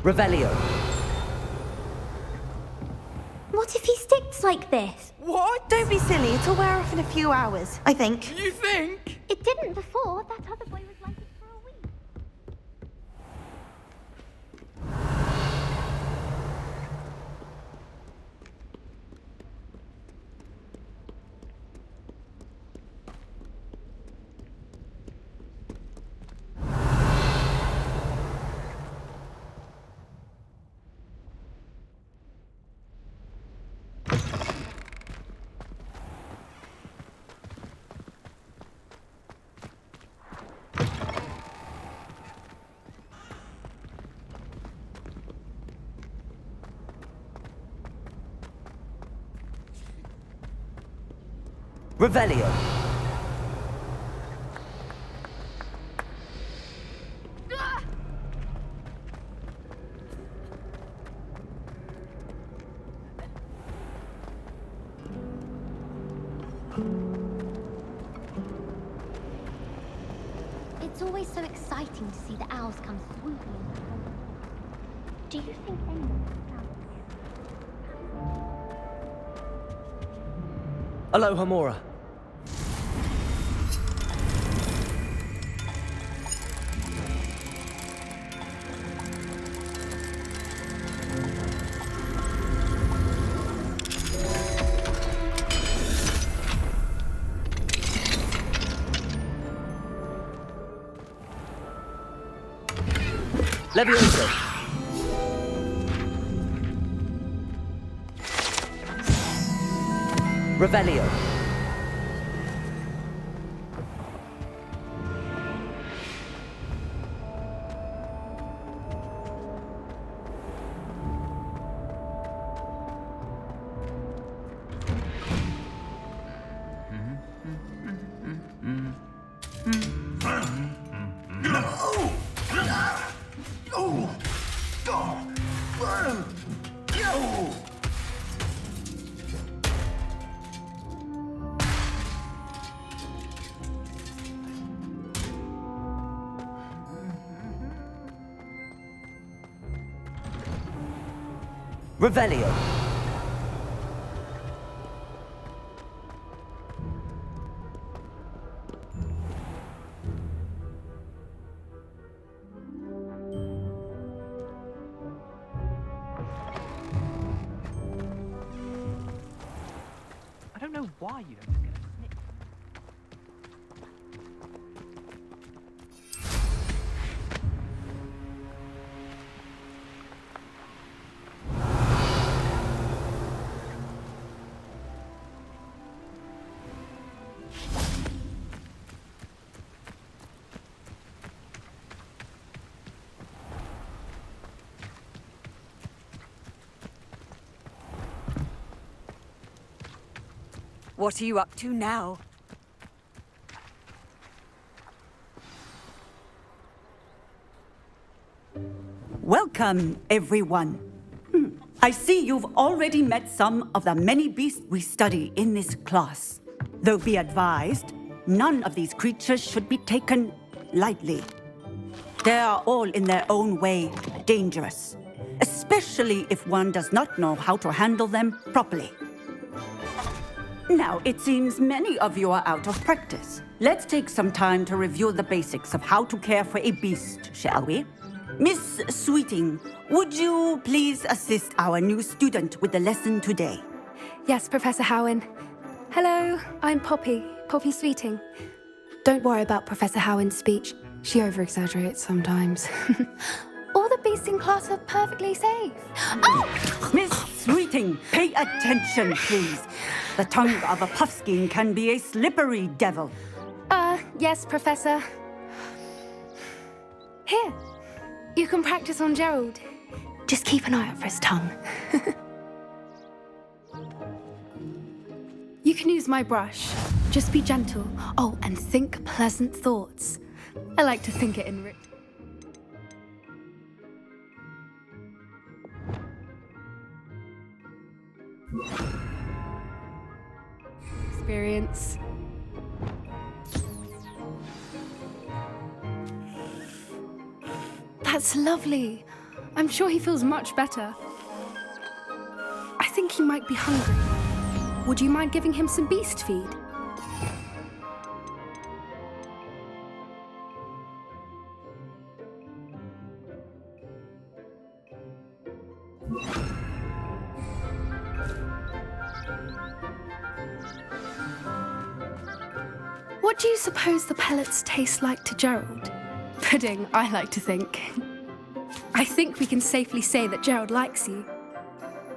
Revelio. What if he sticks like this? What? Don't be silly. It'll wear off in a few hours, I think. You think? It didn't before. That other boy was like it for a week. Revelio. It's always so exciting to see the owls come swooping in. Do you think anyone has found Aloha Mora. Levioso. Revelio. Revelio. I don't know why you don't just get a snip. What are you up to now? Welcome, everyone. I see you've already met some of the many beasts we study in this class. Though be advised, none of these creatures should be taken lightly. They are all in their own way dangerous, especially if one does not know how to handle them properly. Now, it seems many of you are out of practice. Let's take some time to review the basics of how to care for a beast, shall we? Miss Sweeting, would you please assist our new student with the lesson today? Yes, Professor Howen. Hello, I'm Poppy Sweeting. Don't worry about Professor Howen's speech. She over-exaggerates sometimes. All the beasts in class are perfectly safe. Oh! Miss Sweeting, pay attention, please. The tongue of a puffskein can be a slippery devil. Yes, Professor. Here, you can practice on Gerald. Just keep an eye out for his tongue. You can use my brush. Just be gentle. Oh, and think pleasant thoughts. I like to think it in Experience. That's lovely. I'm sure he feels much better. I think he might be hungry. Would you mind giving him some beast feed? What do you suppose the pellets taste like to Gerald? Pudding, I like to think. I think we can safely say that Gerald likes you.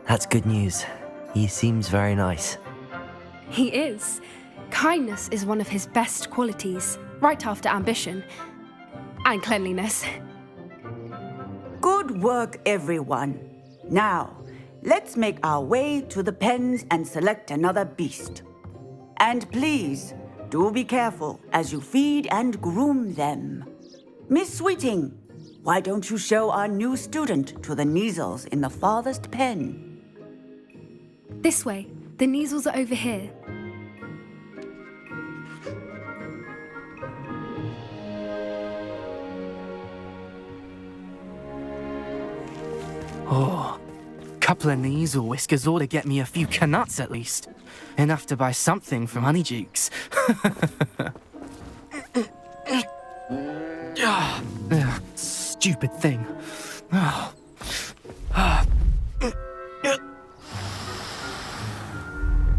That's good news. He seems very nice. He is. Kindness is one of his best qualities, right after ambition. And cleanliness. Good work, everyone. Now, let's make our way to the pens and select another beast. And please, do be careful as you feed and groom them. Miss Sweeting, why don't you show our new student to the Neasels in the farthest pen? This way. The Neasels are over here. Oh, couple of Neasel whiskers ought to get me a few canuts at least. Enough to buy something from Honeydukes. Stupid thing.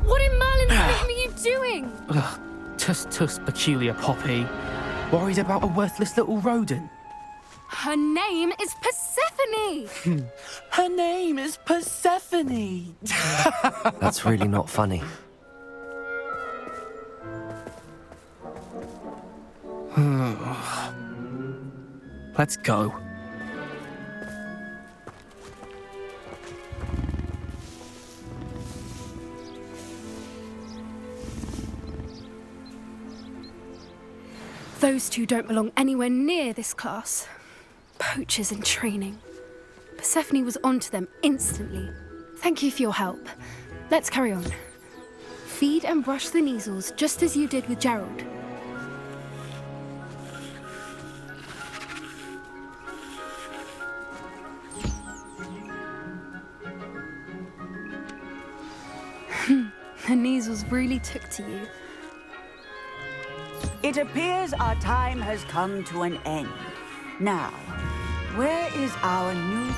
What in Merlin's name are you doing? Tuss, peculiar Poppy. Worried about a worthless little rodent. Her name is Persephone! Her name is Persephone! That's really not funny. Let's go. Those two don't belong anywhere near this class. Poachers in training. Persephone was onto them instantly. Thank you for your help. Let's carry on. Feed and brush the Neasels just as you did with Gerald. The Neasels really took to you. It appears our time has come to an end. Now, where is our new...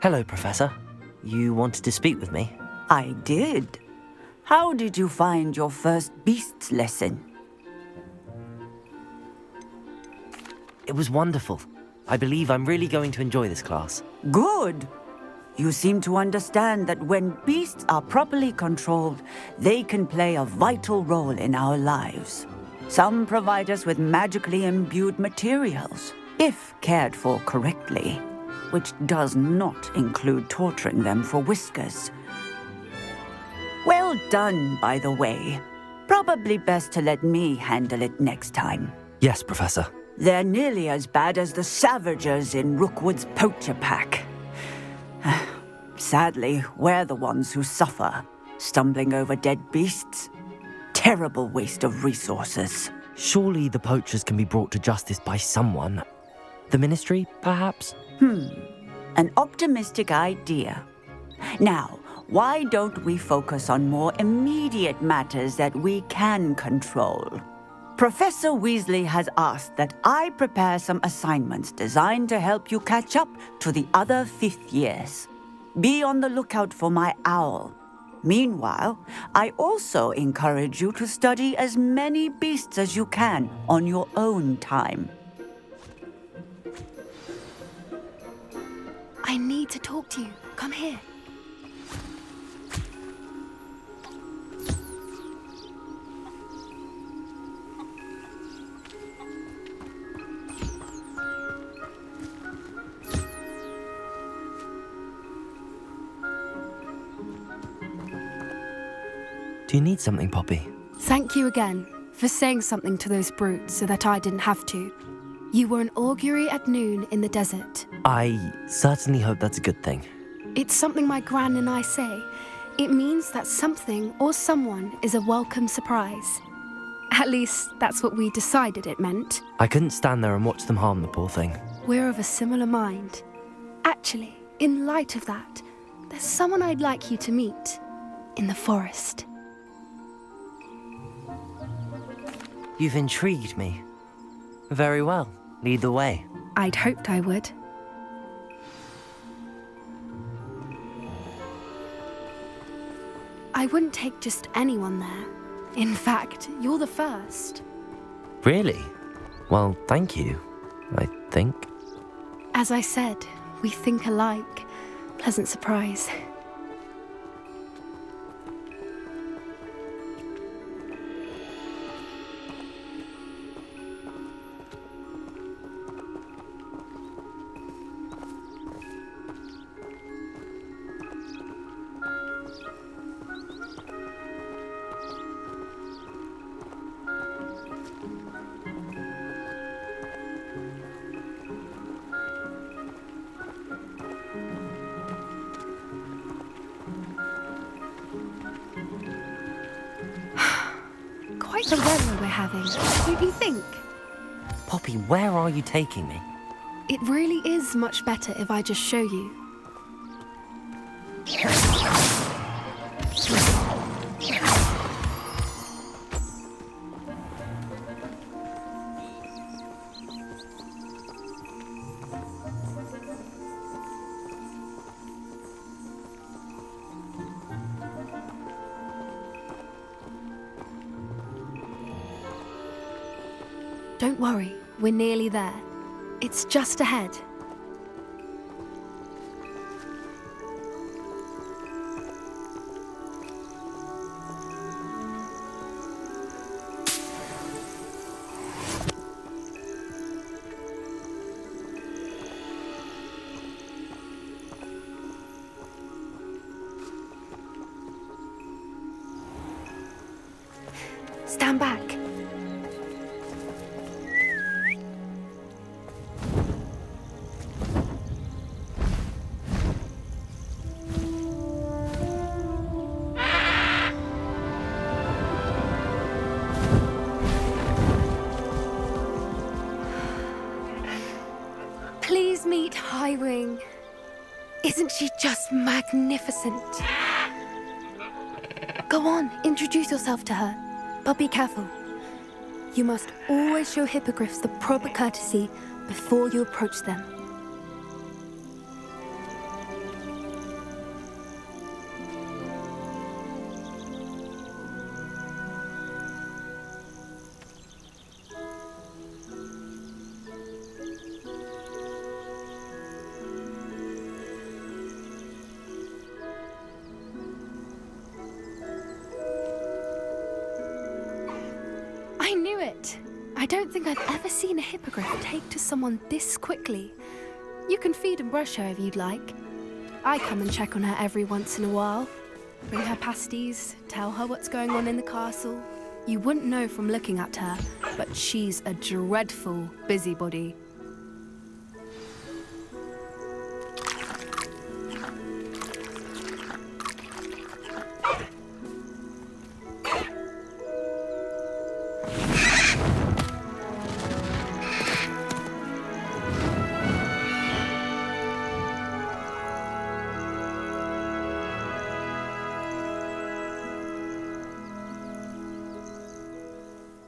Hello, Professor. You wanted to speak with me? I did. How did you find your first beasts lesson? It was wonderful. I believe I'm really going to enjoy this class. Good. You seem to understand that when beasts are properly controlled, they can play a vital role in our lives. Some provide us with magically imbued materials, if cared for correctly, which does not include torturing them for whiskers. Well done, by the way. Probably best to let me handle it next time. Yes, Professor. They're nearly as bad as the Savagers in Rookwood's poacher pack. Sadly, we're the ones who suffer, stumbling over dead beasts. Terrible waste of resources. Surely the poachers can be brought to justice by someone. The Ministry, perhaps? An optimistic idea. Now, why don't we focus on more immediate matters that we can control? Professor Weasley has asked that I prepare some assignments designed to help you catch up to the other fifth years. Be on the lookout for my owl. Meanwhile, I also encourage you to study as many beasts as you can on your own time. I need to talk to you. Come here. Do you need something, Poppy? Thank you again for saying something to those brutes so that I didn't have to. You were an augury at noon in the desert. I certainly hope that's a good thing. It's something my gran and I say. It means that something or someone is a welcome surprise. At least, that's what we decided it meant. I couldn't stand there and watch them harm the poor thing. We're of a similar mind. Actually, in light of that, there's someone I'd like you to meet in the forest. You've intrigued me. Very well. Lead the way. I'd hoped I would. I wouldn't take just anyone there. In fact, you're the first. Really? Well, thank you, I think. As I said, we think alike. Pleasant surprise. Quite the weather we're having, don't you think? Poppy, where are you taking me? It really is much better if I just show you. Don't worry, we're nearly there. It's just ahead. Stand back. Please meet Highwing. Isn't she just magnificent? Go on, introduce yourself to her. But be careful. You must always show hippogriffs the proper courtesy before you approach them. I knew it! I don't think I've ever seen a hippogriff take to someone this quickly. You can feed and brush her if you'd like. I come and check on her every once in a while. Bring her pasties, tell her what's going on in the castle. You wouldn't know from looking at her, but she's a dreadful busybody.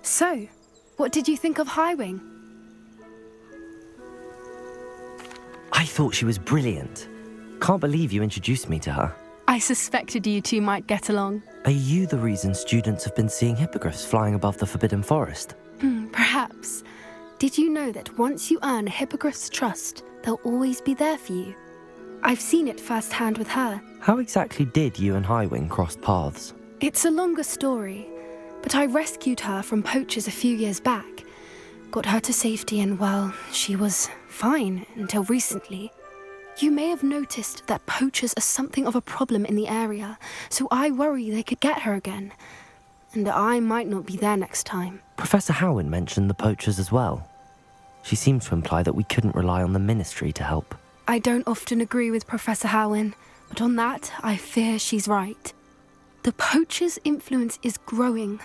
So, what did you think of Highwing? I thought she was brilliant. Can't believe you introduced me to her. I suspected you two might get along. Are you the reason students have been seeing hippogriffs flying above the Forbidden Forest? Perhaps. Did you know that once you earn a hippogriff's trust, they'll always be there for you? I've seen it firsthand with her. How exactly did you and Highwing cross paths? It's a longer story, but I rescued her from poachers a few years back. Got her to safety and, well, she was fine until recently. You may have noticed that poachers are something of a problem in the area, so I worry they could get her again. And I might not be there next time. Professor Howin mentioned the poachers as well. She seemed to imply that we couldn't rely on the Ministry to help. I don't often agree with Professor Howin, but on that, I fear she's right. The poachers' influence is growing.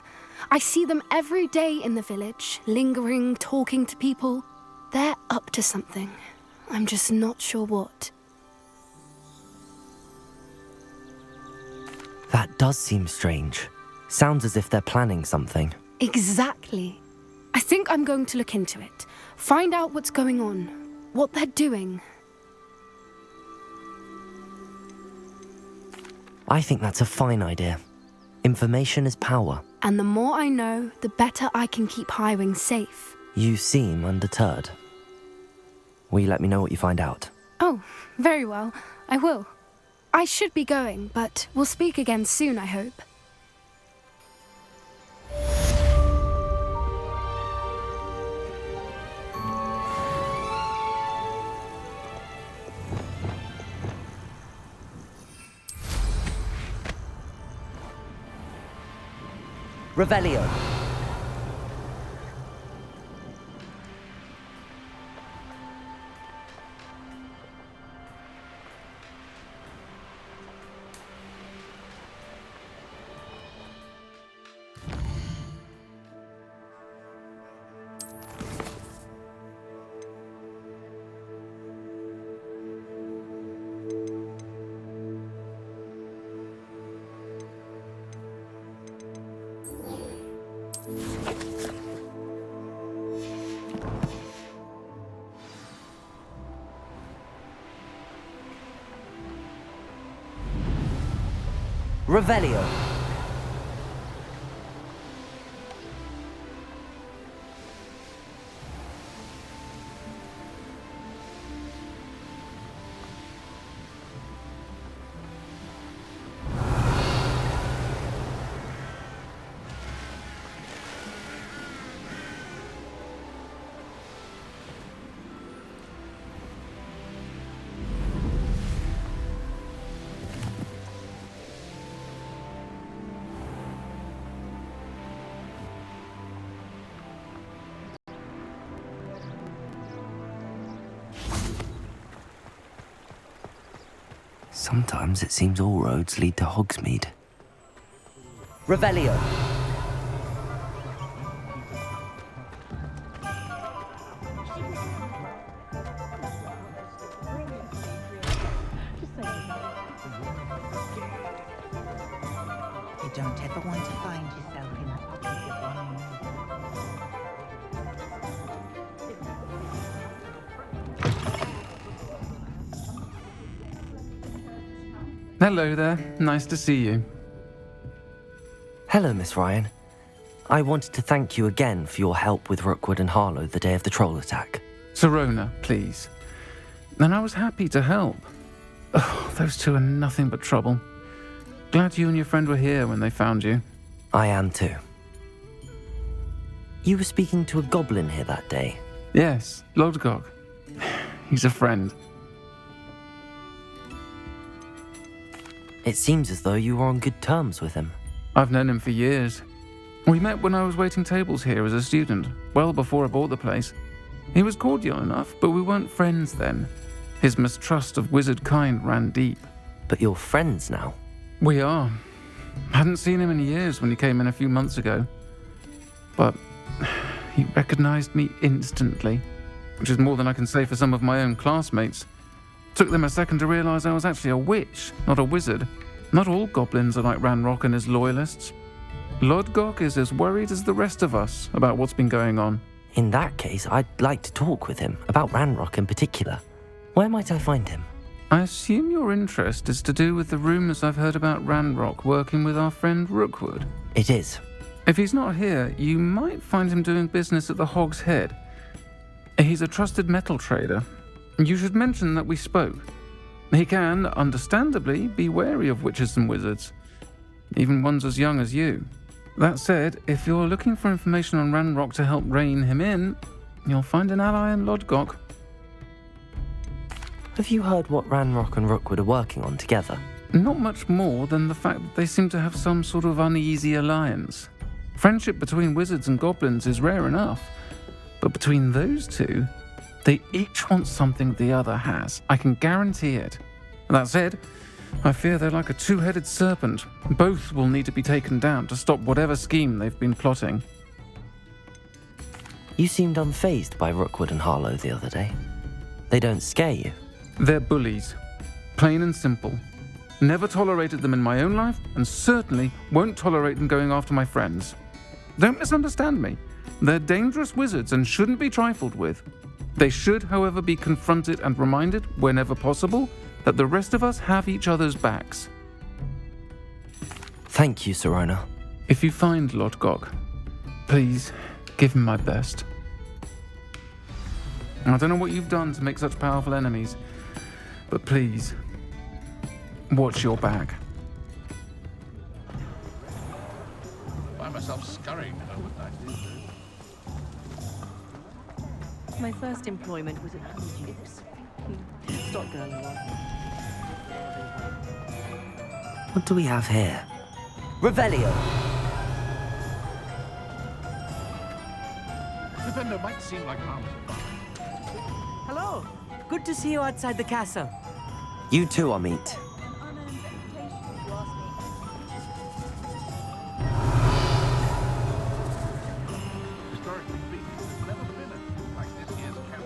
I see them every day in the village, lingering, talking to people. They're up to something. I'm just not sure what. That does seem strange. Sounds as if they're planning something. Exactly. I think I'm going to look into it. Find out what's going on, what they're doing. I think that's a fine idea. Information is power. And the more I know, the better I can keep Highwing safe. You seem undeterred. Will you let me know what you find out? Oh, very well. I will. I should be going, but we'll speak again soon, I hope. Revelio. Revelio. Sometimes it seems all roads lead to Hogsmeade. Revelio. You don't ever want to find yourself in a pocket of wine. Hello there. Nice to see you. Hello, Miss Ryan. I wanted to thank you again for your help with Rookwood and Harlow the day of the troll attack. Serona, please. And I was happy to help. Oh, those two are nothing but trouble. Glad you and your friend were here when they found you. I am too. You were speaking to a goblin here that day. Yes, Lodgok. He's a friend. It seems as though you were on good terms with him. I've known him for years. We met when I was waiting tables here as a student, well before I bought the place. He was cordial enough, but we weren't friends then. His mistrust of wizard kind ran deep. But you're friends now. We are. Hadn't seen him in years when he came in a few months ago. But he recognized me instantly, which is more than I can say for some of my own classmates. Took them a second to realize I was actually a witch, not a wizard. Not all goblins are like Ranrock and his loyalists. Lodgok is as worried as the rest of us about what's been going on. In that case, I'd like to talk with him, about Ranrock in particular. Where might I find him? I assume your interest is to do with the rumors I've heard about Ranrock working with our friend Rookwood. It is. If he's not here, you might find him doing business at the Hog's Head. He's a trusted metal trader. You should mention that we spoke. He can, understandably, be wary of witches and wizards, even ones as young as you. That said, if you're looking for information on Ranrock to help rein him in, you'll find an ally in Lodgok. Have you heard what Ranrock and Rookwood are working on together? Not much more than the fact that they seem to have some sort of uneasy alliance. Friendship between wizards and goblins is rare enough, but between those two, they each want something the other has. I can guarantee it. That said, I fear they're like a two-headed serpent. Both will need to be taken down to stop whatever scheme they've been plotting. You seemed unfazed by Rookwood and Harlow the other day. They don't scare you. They're bullies. Plain and simple. Never tolerated them in my own life, and certainly won't tolerate them going after my friends. Don't misunderstand me. They're dangerous wizards and shouldn't be trifled with. They should, however, be confronted and reminded, whenever possible, that the rest of us have each other's backs. Thank you, Sirona. If you find Lord Gog, please give him my best. I don't know what you've done to make such powerful enemies, but please, watch your back. Find myself scurrying home at night. My first employment was at Hogsmeade. Stop girl I was. What do we have here? Revelio! Defender might seem like harm. Hello. Good to see you outside the castle. You too, Amit. Historically speaking, there's never been a like this year's camp.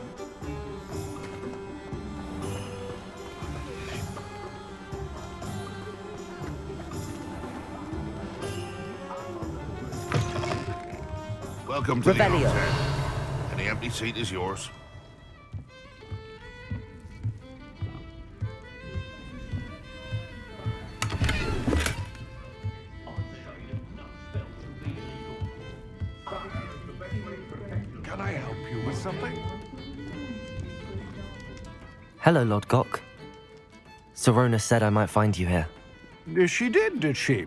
Welcome to Revelio. the hotel. Any empty seat is yours. Can I help you with something? Hello, Lord Gok. Sirona said I might find you here. She did she?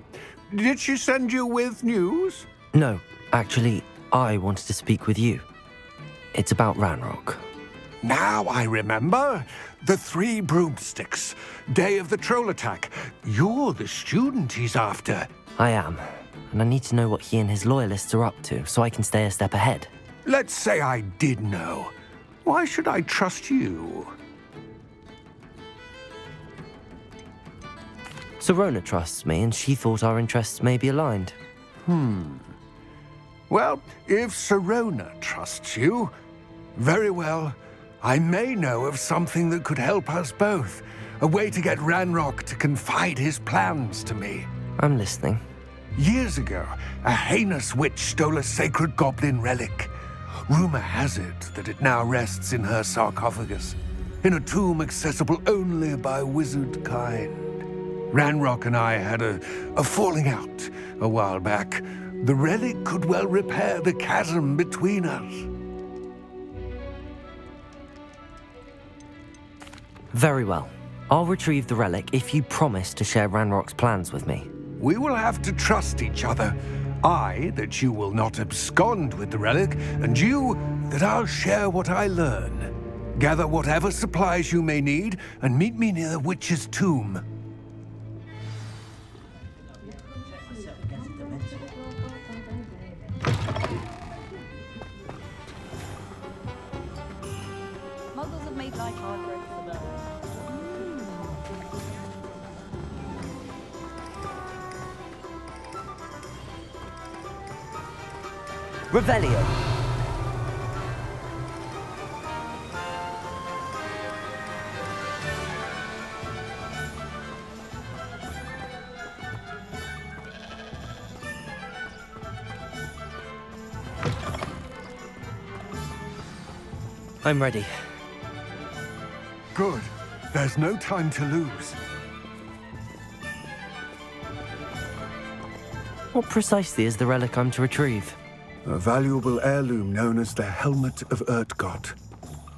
Did she send you with news? No, actually, I wanted to speak with you. It's about Ranrock. Now I remember. The 3 broomsticks. Day of the troll attack. You're the student he's after. I am, and I need to know what he and his loyalists are up to so I can stay a step ahead. Let's say I did know. Why should I trust you? Sirona trusts me, and she thought our interests may be aligned. Well, if Sirona trusts you, very well. I may know of something that could help us both. A way to get Ranrock to confide his plans to me. I'm listening. Years ago, a heinous witch stole a sacred goblin relic. Rumor has it that it now rests in her sarcophagus, in a tomb accessible only by wizard kind. Ranrock and I had a falling out a while back. The relic could well repair the chasm between us. Very well. I'll retrieve the relic if you promise to share Ranrock's plans with me. We will have to trust each other. I, that you will not abscond with the relic, and you, that I'll share what I learn. Gather whatever supplies you may need, and meet me near the witch's tomb. Muggles have made life hard for us. Revelio! I'm ready. Good. There's no time to lose. What precisely is the relic I'm to retrieve? A valuable heirloom known as the Helmet of Urtgott.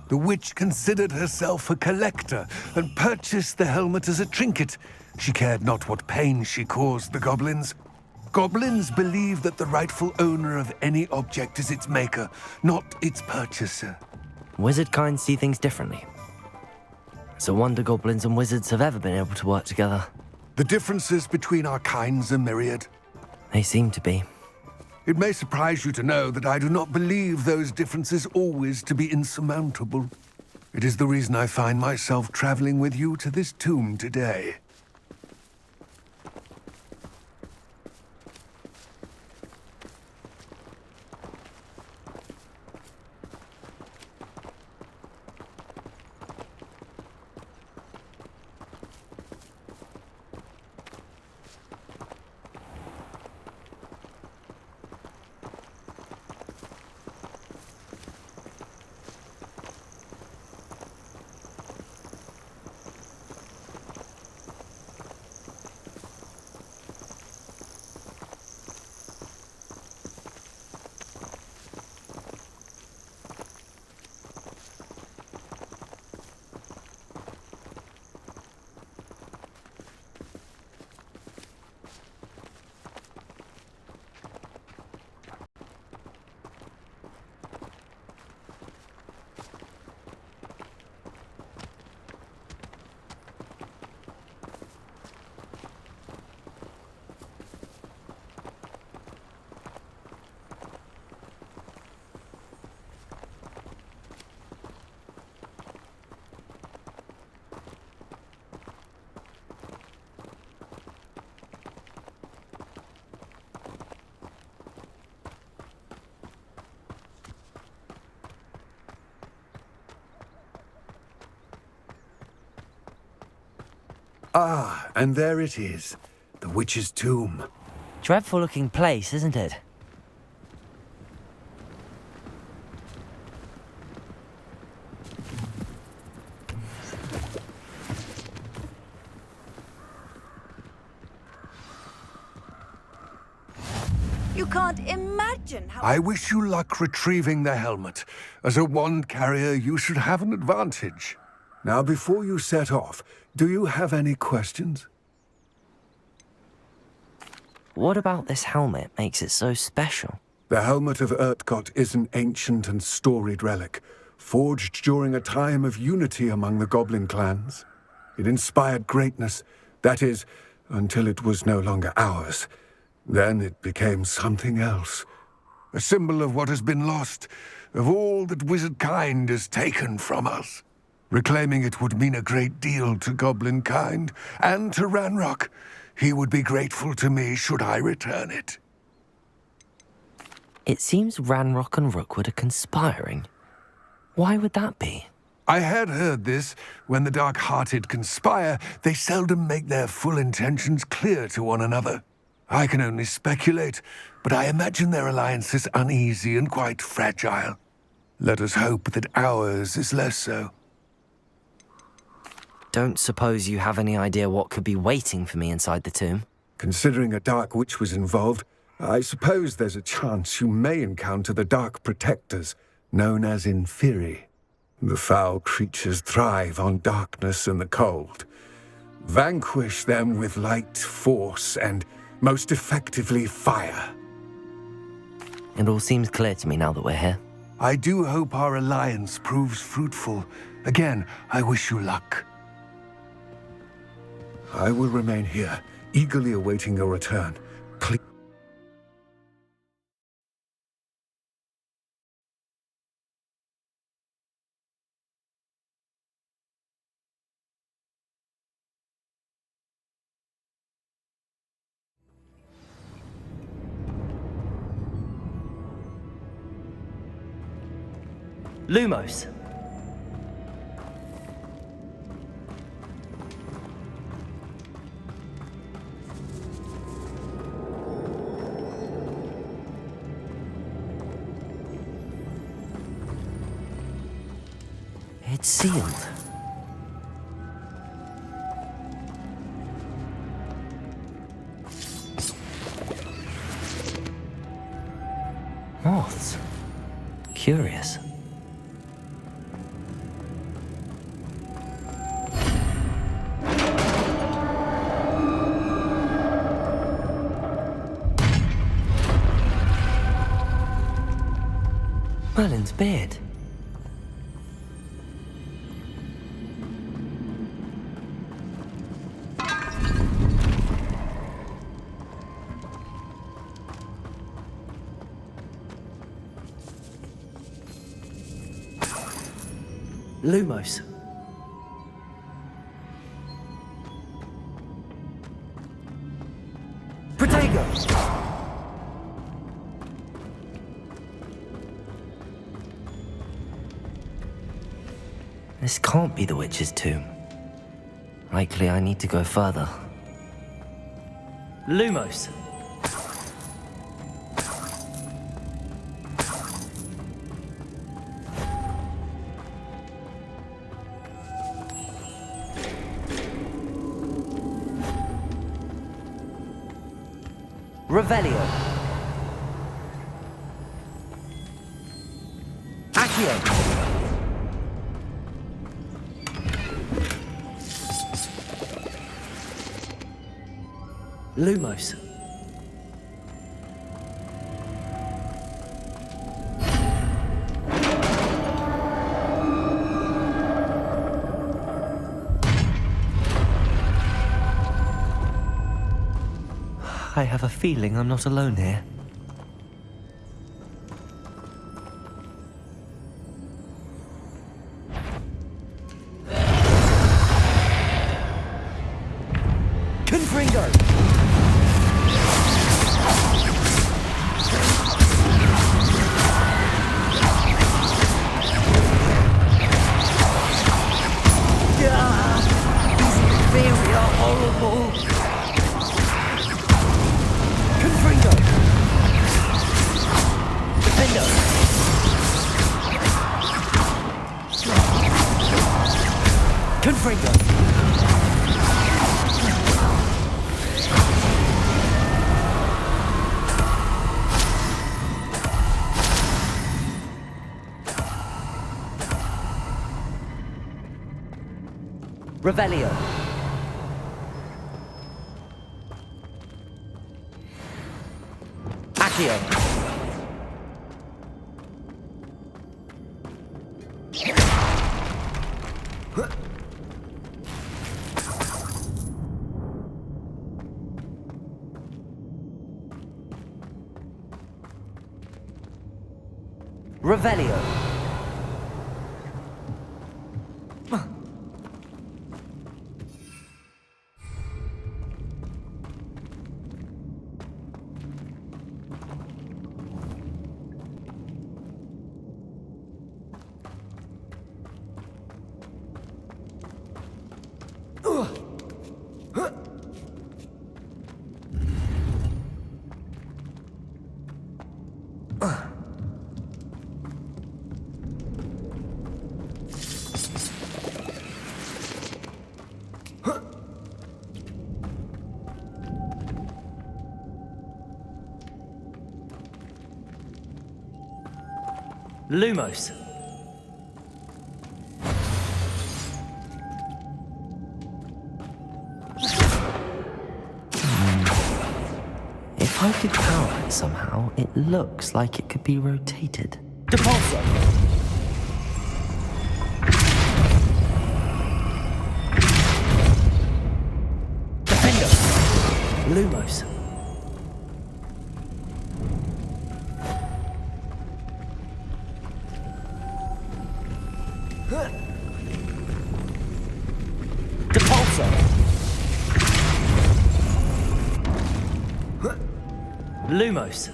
The witch considered herself a collector and purchased the helmet as a trinket. She cared not what pain she caused the goblins. Goblins believe that the rightful owner of any object is its maker, not its purchaser. Wizard kind see things differently. It's a wonder goblins and wizards have ever been able to work together. The differences between our kinds are myriad. They seem to be. It may surprise you to know that I do not believe those differences always to be insurmountable. It is the reason I find myself traveling with you to this tomb today. Ah, and there it is, the witch's tomb. Dreadful looking place, isn't it? You can't imagine how... I wish you luck retrieving the helmet. As a wand carrier, you should have an advantage. Now, before you set off, do you have any questions? What about this helmet makes it so special? The helmet of Urtkot is an ancient and storied relic, forged during a time of unity among the goblin clans. It inspired greatness, that is, until it was no longer ours. Then it became something else. A symbol of what has been lost, of all that wizard kind has taken from us. Reclaiming it would mean a great deal to goblin kind, and to Ranrock. He would be grateful to me should I return it. It seems Ranrock and Rookwood are conspiring. Why would that be? I had heard this. When the dark-hearted conspire, they seldom make their full intentions clear to one another. I can only speculate, but I imagine their alliance is uneasy and quite fragile. Let us hope that ours is less so. Don't suppose you have any idea what could be waiting for me inside the tomb? Considering a dark witch was involved, I suppose there's a chance you may encounter the dark protectors, known as Inferi. The foul creatures thrive on darkness and the cold. Vanquish them with light, force, and most effectively fire. It all seems clear to me now that we're here. I do hope our alliance proves fruitful. Again, I wish you luck. I will remain here, eagerly awaiting your return. Please. Lumos! It's sealed. Moths. Curious. Merlin's beard. Lumos. Protego! This can't be the witch's tomb. Likely I need to go further. Lumos. Revelio. Accio. Lumos. I have a feeling I'm not alone here. Confringo! Horrible. Confringo. Defendo. Confringo. Revelio. Accio. Revelio. Lumos. If I could power it somehow, it looks like it could be rotated. Depulso! Defendo! Lumos. Depulso! Lumos.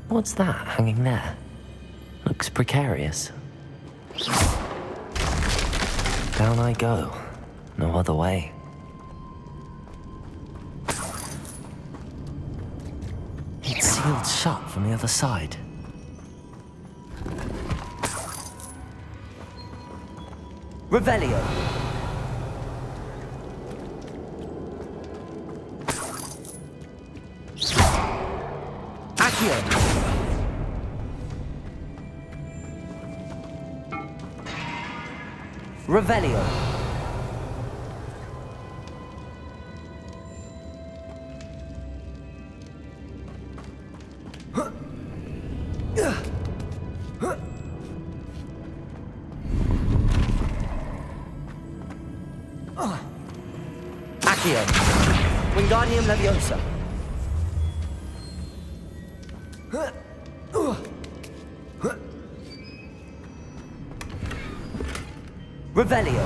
What's that hanging there? Looks precarious. Down I go. No other way. It's sealed shut from the other side. Revelio. Accio. Revelio. Accio. Wingardium Leviosa. Revelio.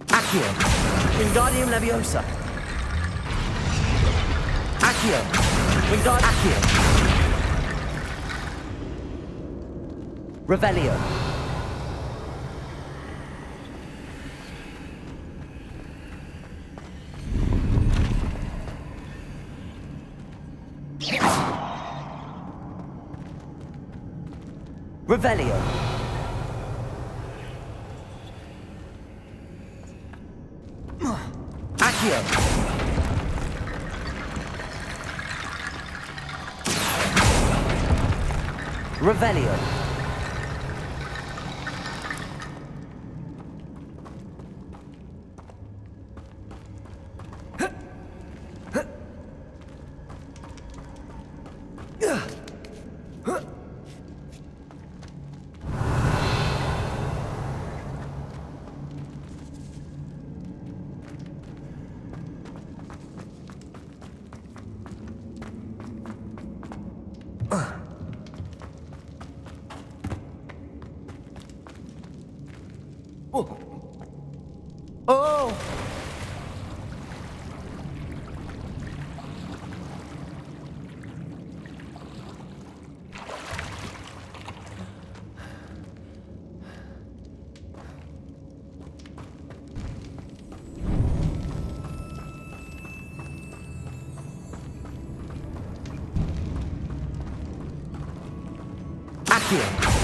Accio. Wingardium Leviosa. Accio. Accio. Revelio. Revelio. Accio. Revelio. Oh! Accio.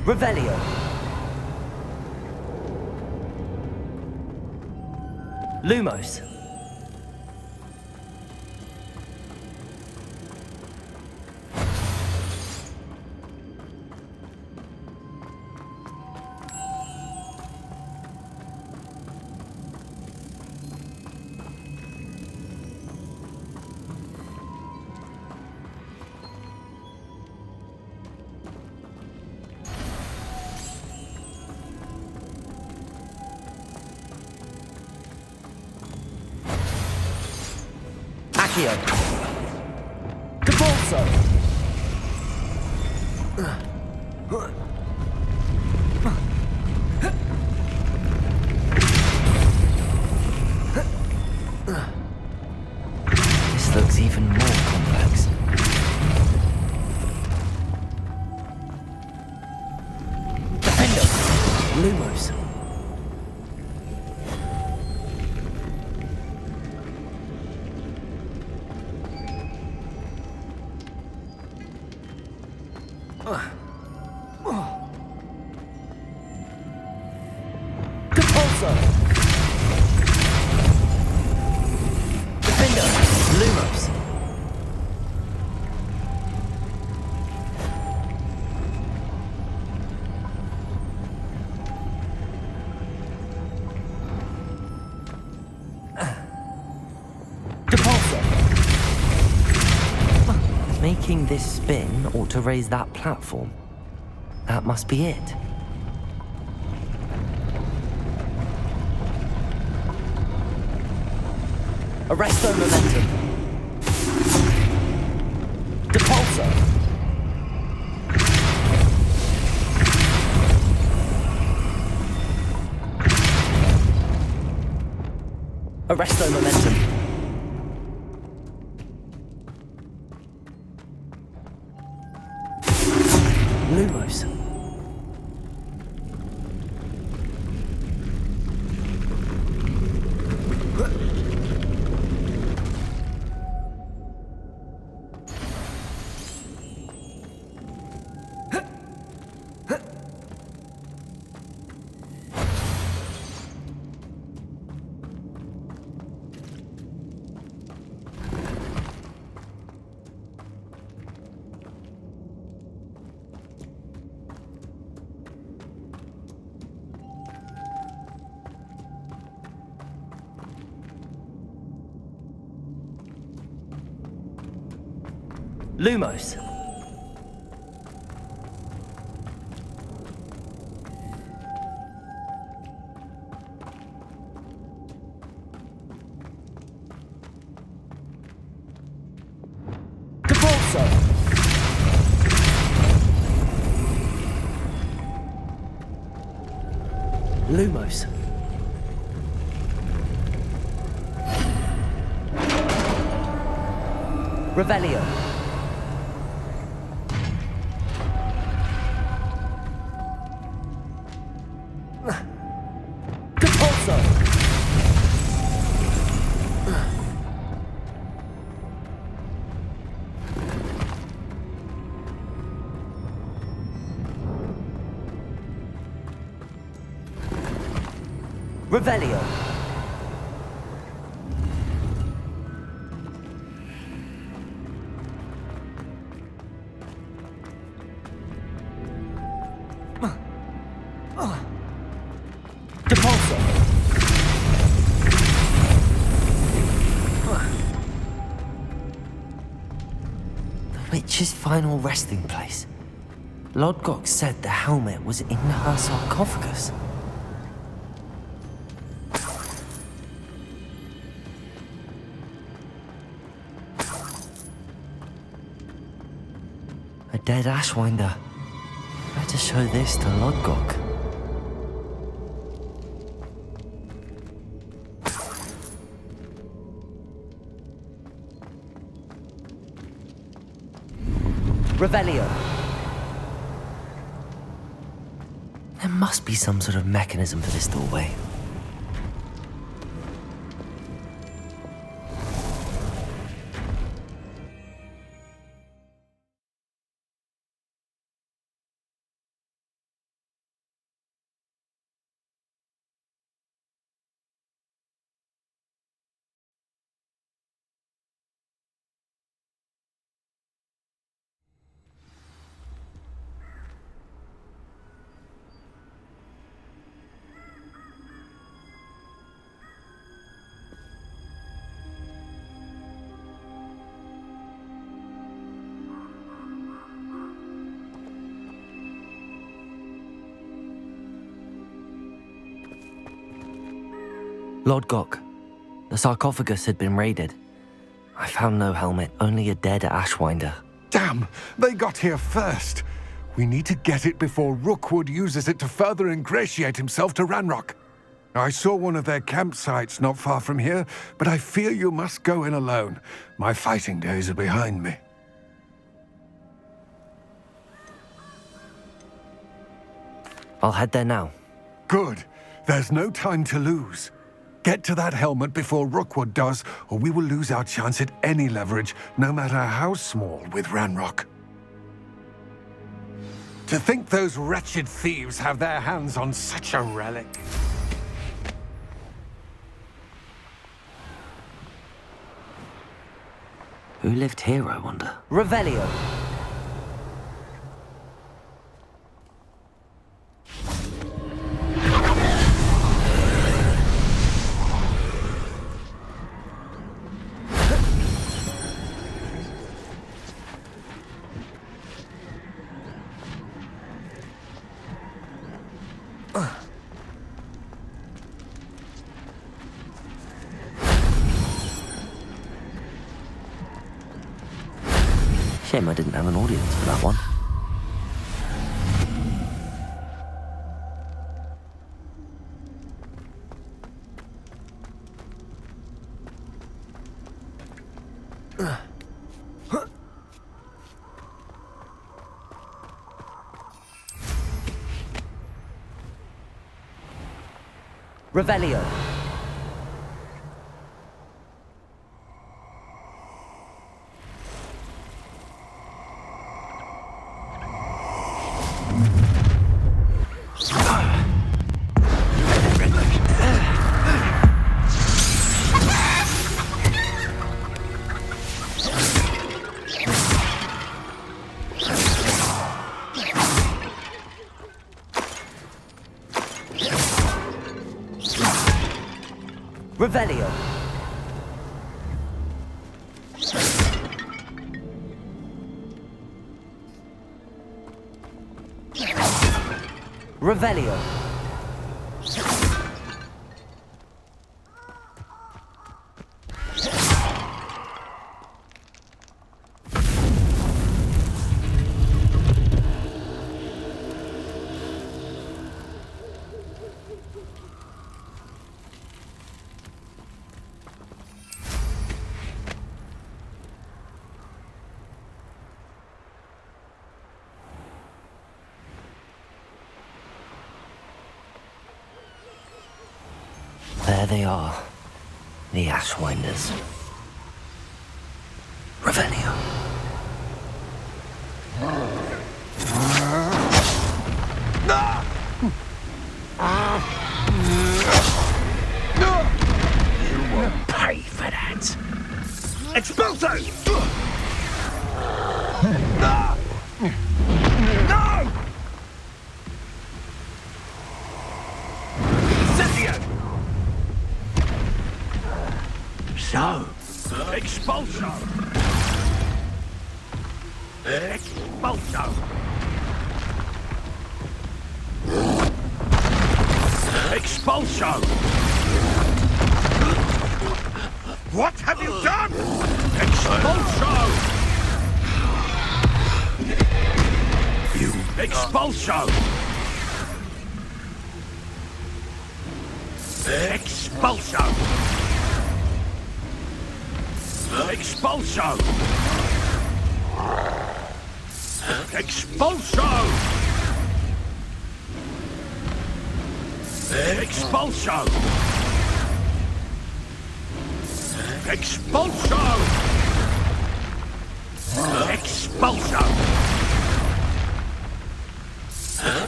Revelio. Lumos. Accio. Depulso. This looks even more complex. Defendo. Lumos. Depulso. Defendo. Lumos. Depulso. Making this spin ought to raise that platform. That must be it. Arresto momentum. Depulso. Arresto momentum. Lumos. Lumos. Depulso. Lumos. Revelio. Depulso. Revelio. Depulso. The witch's final resting place. Lodgok said the helmet was in her sarcophagus. A dead Ashwinder. Better show this to Lodgok. Revelio. There must be some sort of mechanism for this doorway. Lord Gok, the sarcophagus had been raided. I found no helmet, only a dead Ashwinder. Damn! They got here first. We need to get it before Rookwood uses it to further ingratiate himself to Ranrock. I saw one of their campsites not far from here, but I fear you must go in alone. My fighting days are behind me. I'll head there now. Good. There's no time to lose. Get to that helmet before Rookwood does, or we will lose our chance at any leverage, no matter how small, with Ranrock. To think those wretched thieves have their hands on such a relic. Who lived here, I wonder? Revelio. Shame I didn't have an audience for that one. Revelio. Revelio. Revelio. There they are. The Ashwinders. Revelio. You will pay for that. Expulso! No! So, expulso! Expulso! Expulso! What have you done? Expulso! You expulso! Expulso! Expulso! Expulso! Expulso! Expulso! Expulso!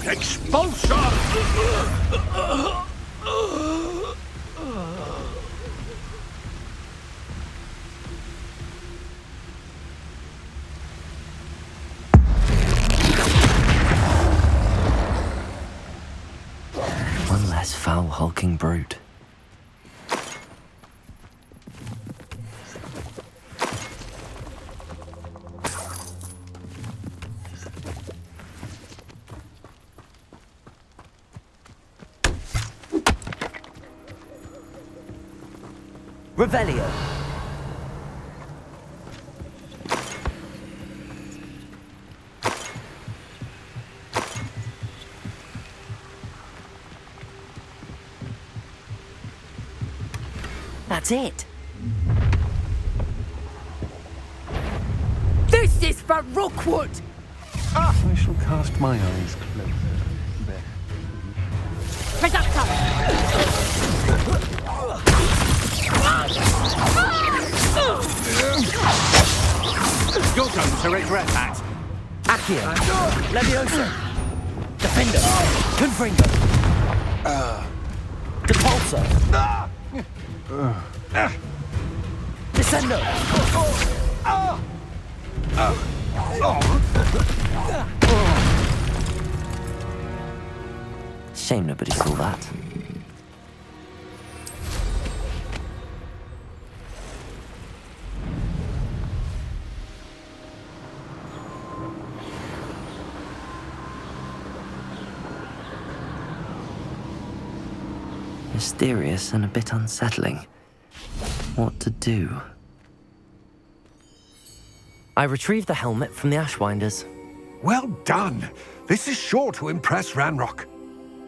Expulso! One less foul, hulking brute. Revelio. That's it. This is for Rookwood! I shall cast my eyes closer. There. Reductor! You're going to regret that. Accio. Leviosa. Defender. Confringo. Depulso. Descendo. Shame nobody saw that. Mysterious and a bit unsettling. What to do? I retrieved the helmet from the Ashwinders. Well done. This is sure to impress Ranrock.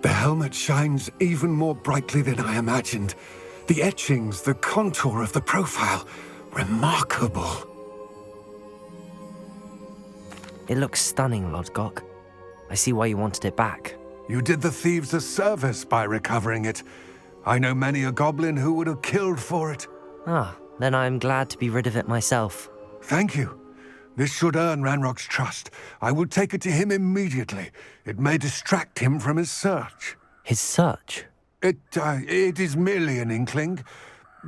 The helmet shines even more brightly than I imagined. The etchings, the contour of the profile, remarkable. It looks stunning, Lodgok. I see why you wanted it back. You did the thieves a service by recovering it. I know many a goblin who would have killed for it. Ah, then I'm glad to be rid of it myself. Thank you. This should earn Ranrock's trust. I will take it to him immediately. It may distract him from his search. His search? It is merely an inkling.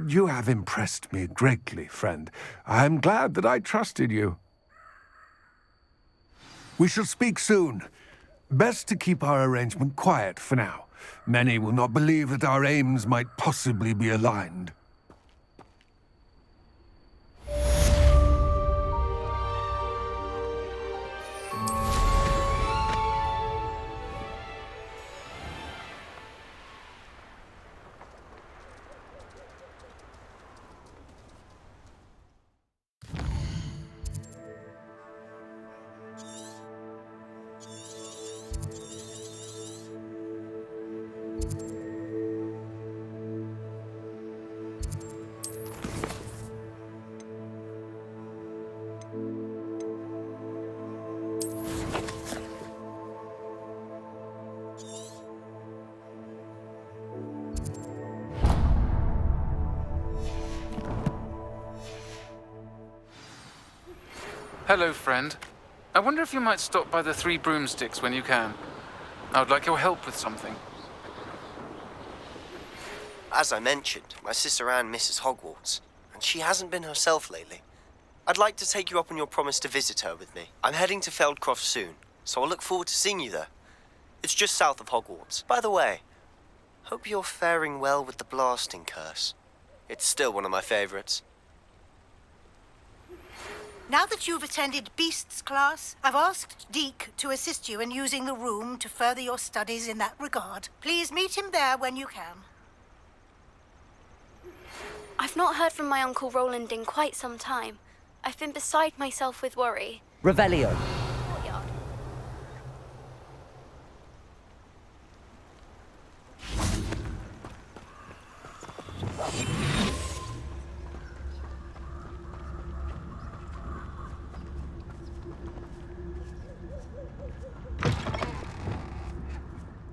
You have impressed me greatly, friend. I am glad that I trusted you. We shall speak soon. Best to keep our arrangement quiet for now. Many will not believe that our aims might possibly be aligned. Hello, friend. I wonder if you might stop by the Three Broomsticks when you can. I would like your help with something. As I mentioned, my sister Anne misses Hogwarts, and she hasn't been herself lately. I'd like to take you up on your promise to visit her with me. I'm heading to Feldcroft soon, so I'll look forward to seeing you there. It's just south of Hogwarts. By the way, hope you're faring well with the blasting curse. It's still one of my favorites. Now that you've attended Beasts class, I've asked Deke to assist you in using the room to further your studies in that regard. Please meet him there when you can. I've not heard from my Uncle Roland in quite some time. I've been beside myself with worry. Revelio. Courtyard.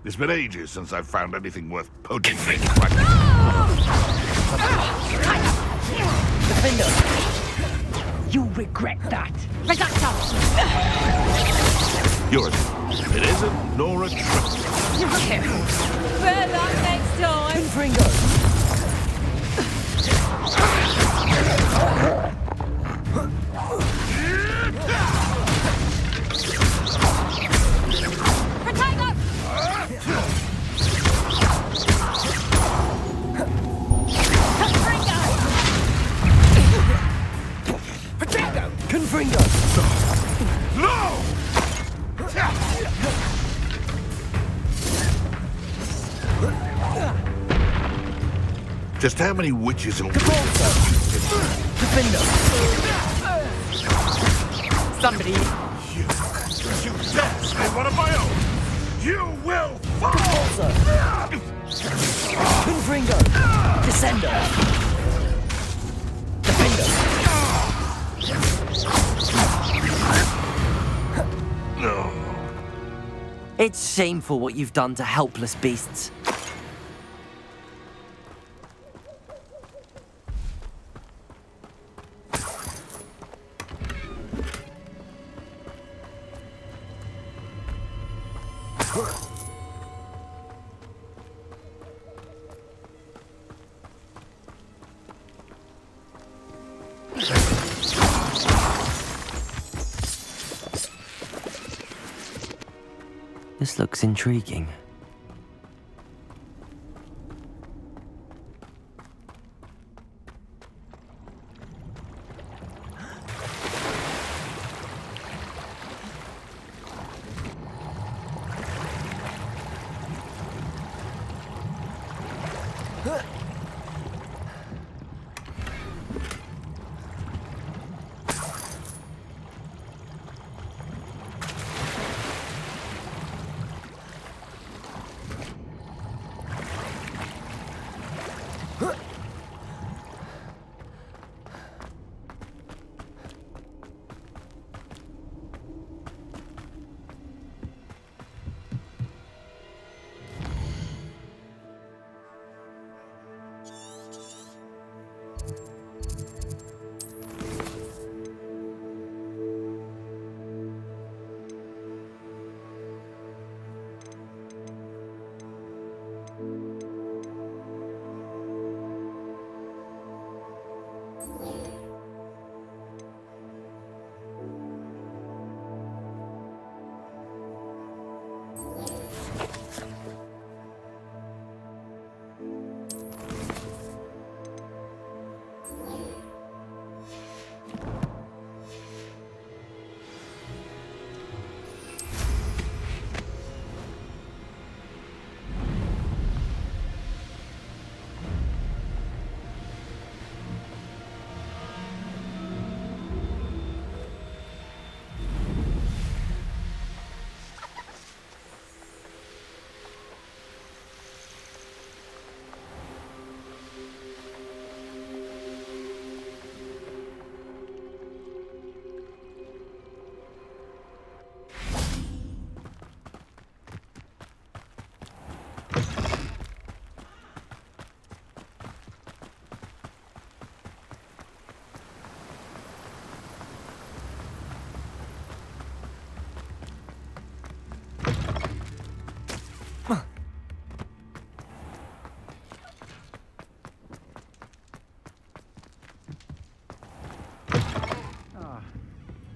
It's been ages since I've found anything worth poking. Defender. You regret that. Reductor! Yours. It isn't nor a trick. Bear that next time! Confringo. Confringo! No! Just how many witches and Defender! Somebody. You dare say one of my own! You will fall! Confringo! Descender! Defender! No. It's shameful what you've done to helpless beasts. This looks intriguing.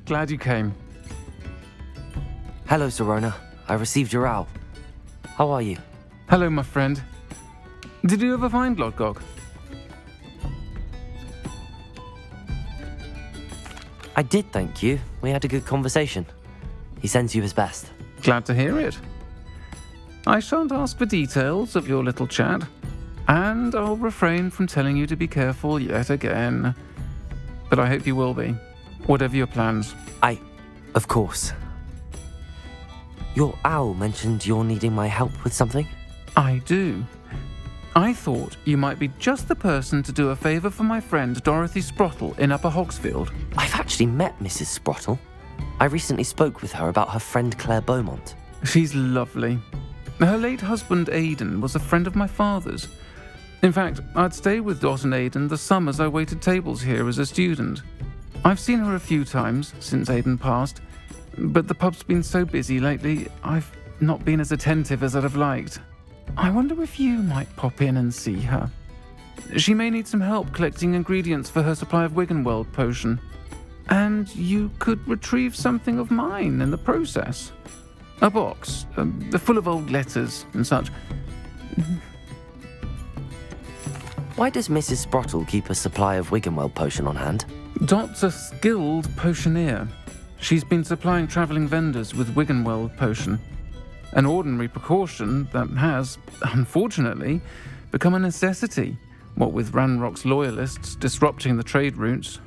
Glad you came. Hello, Serona. I received your owl. How are you? Hello, my friend. Did you ever find Lodgok? I did, thank you. We had a good conversation. He sends you his best. Glad to hear it. I shan't ask for details of your little chat, and I'll refrain from telling you to be careful yet again. But I hope you will be, whatever your plans. Of course. Your owl mentioned you're needing my help with something? I do. I thought you might be just the person to do a favour for my friend Dorothy Sprottle in Upper Hogsfield. I've actually met Mrs. Sprottle. I recently spoke with her about her friend Claire Beaumont. She's lovely. Her late husband Aidan was a friend of my father's. In fact, I'd stay with Dot and Aidan the summers I waited tables here as a student. I've seen her a few times since Aidan passed, but the pub's been so busy lately, I've not been as attentive as I'd have liked. I wonder if you might pop in and see her. She may need some help collecting ingredients for her supply of Wiggenweld potion. And you could retrieve something of mine in the process. A box, full of old letters and such. Why does Mrs. Sprottle keep a supply of Wiggenweld potion on hand? Dot's a skilled potioneer. She's been supplying travelling vendors with Wiggenweld potion. An ordinary precaution that has, unfortunately, become a necessity What with Ranrock's loyalists disrupting the trade routes.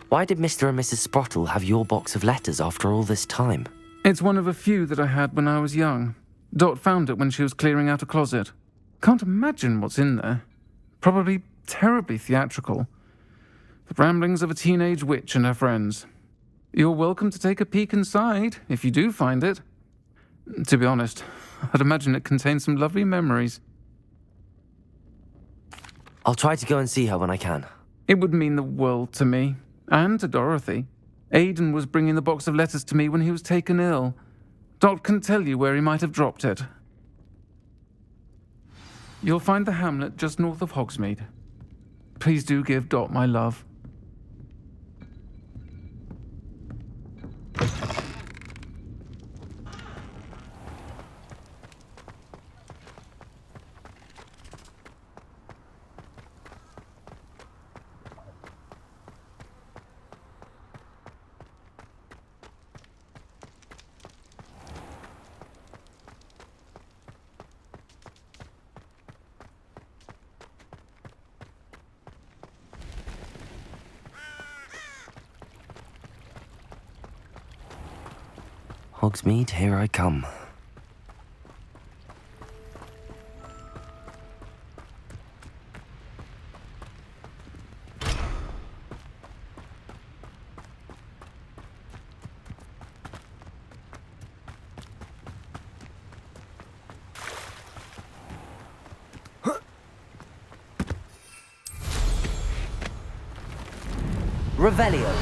Why did Mr. and Mrs. Sprottle have your box of letters after all this time? It's one of a few that I had when I was young. Dot found it when she was clearing out a closet. Can't imagine what's in there. Probably terribly theatrical. The ramblings of a teenage witch and her friends. You're welcome to take a peek inside, if you do find it. To be honest, I'd imagine it contains some lovely memories. I'll try to go and see her when I can. It would mean the world to me, and to Dorothy. Aidan was bringing the box of letters to me when he was taken ill. Dot can tell you where he might have dropped it. You'll find the hamlet just north of Hogsmeade. Please do give Dot my love. Hogsmeade, here I come. Revelio.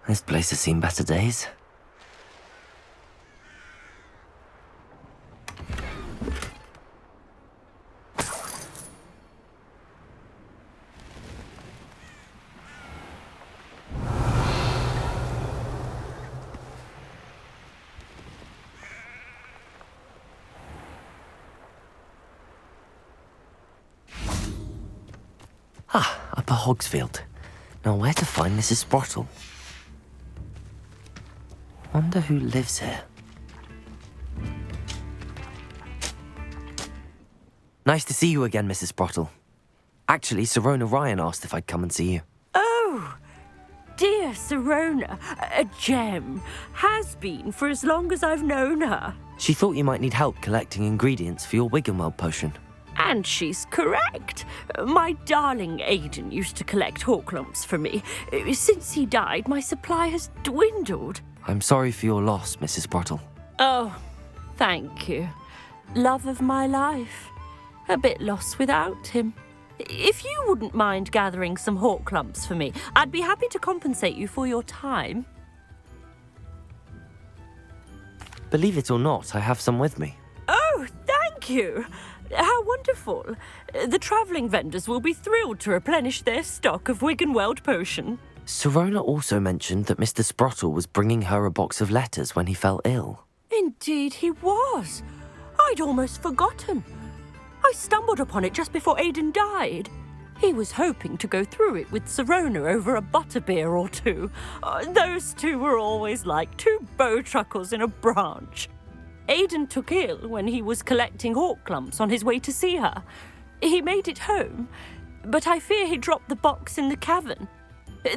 This place has seen better days. Upper Hogsfield. Now where to find Mrs. Sprottle? Wonder who lives here. Nice to see you again, Mrs. Sprottle. Actually, Sirona Ryan asked if I'd come and see you. Oh, dear Sirona, a gem. Has been for as long as I've known her. She thought you might need help collecting ingredients for your Wiggenweld potion. And she's correct. My darling Aidan used to collect Horklumps for me. Since he died, my supply has dwindled. I'm sorry for your loss, Mrs. Sprottle. Oh, thank you. Love of my life. A bit lost without him. If you wouldn't mind gathering some Horklumps for me, I'd be happy to compensate you for your time. Believe it or not, I have some with me. Oh, thank you. How wonderful. The travelling vendors will be thrilled to replenish their stock of Wiggenweld potion. Sirona also mentioned that Mr. Sprottle was bringing her a box of letters when he fell ill. Indeed he was. I'd almost forgotten. I stumbled upon it just before Aidan died. He was hoping to go through it with Sirona over a butterbeer or two. Those two were always like two bowtruckles in a branch. Aidan took ill when he was collecting Horklumps on his way to see her. He made it home, but I fear he dropped the box in the cavern.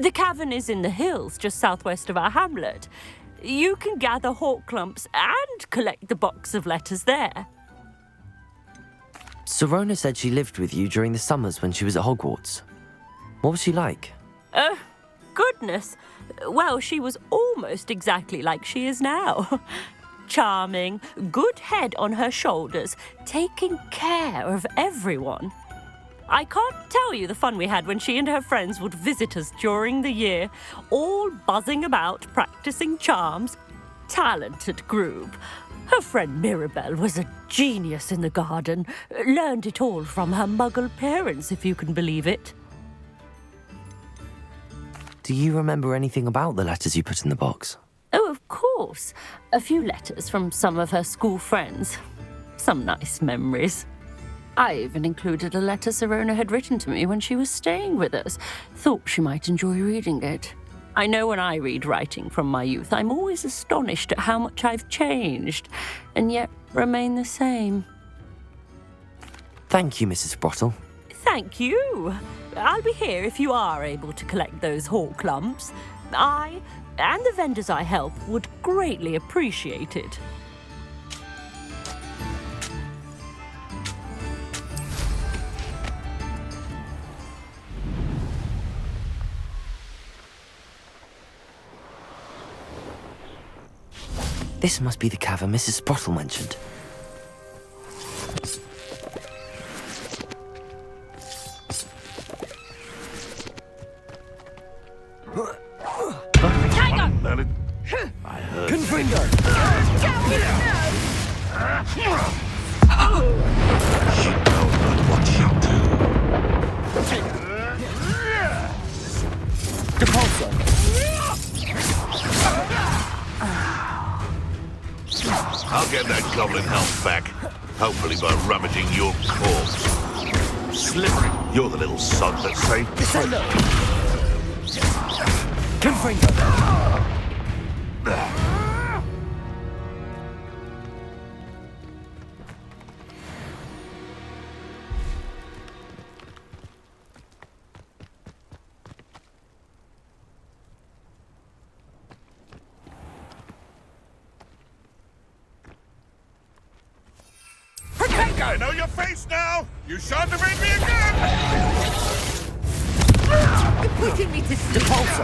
The cavern is in the hills just southwest of our hamlet. You can gather Horklumps and collect the box of letters there. Sirona said she lived with you during the summers when she was at Hogwarts. What was she like? Goodness. Well, she was almost exactly like she is now. Charming, good head on her shoulders, taking care of everyone. I can't tell you the fun we had when she and her friends would visit us during the year, all buzzing about, practicing charms. Talented group. Her friend Mirabelle was a genius in the garden. Learned it all from her muggle parents, if you can believe it. Do you remember anything about the letters you put in the box? Oh, of course. A few letters from some of her school friends. Some nice memories. I even included a letter Sirona had written to me when she was staying with us. Thought she might enjoy reading it. I know when I read writing from my youth, I'm always astonished at how much I've changed, and yet remain the same. Thank you, Mrs. Sprottle. Thank you. I'll be here if you are able to collect those hawk lumps. I, and the vendors I help, would greatly appreciate it. This must be the cavern Mrs. Sprottle mentioned. I heard. Confringo! She knows not what she'll do. Depulso! I'll get that goblin health back. Hopefully by rummaging your corpse. Slippery, you're the little sod that saved Descendo! Confringo! I know your face now! You shan't evade me again! You're pushing me to sleep. Depulso!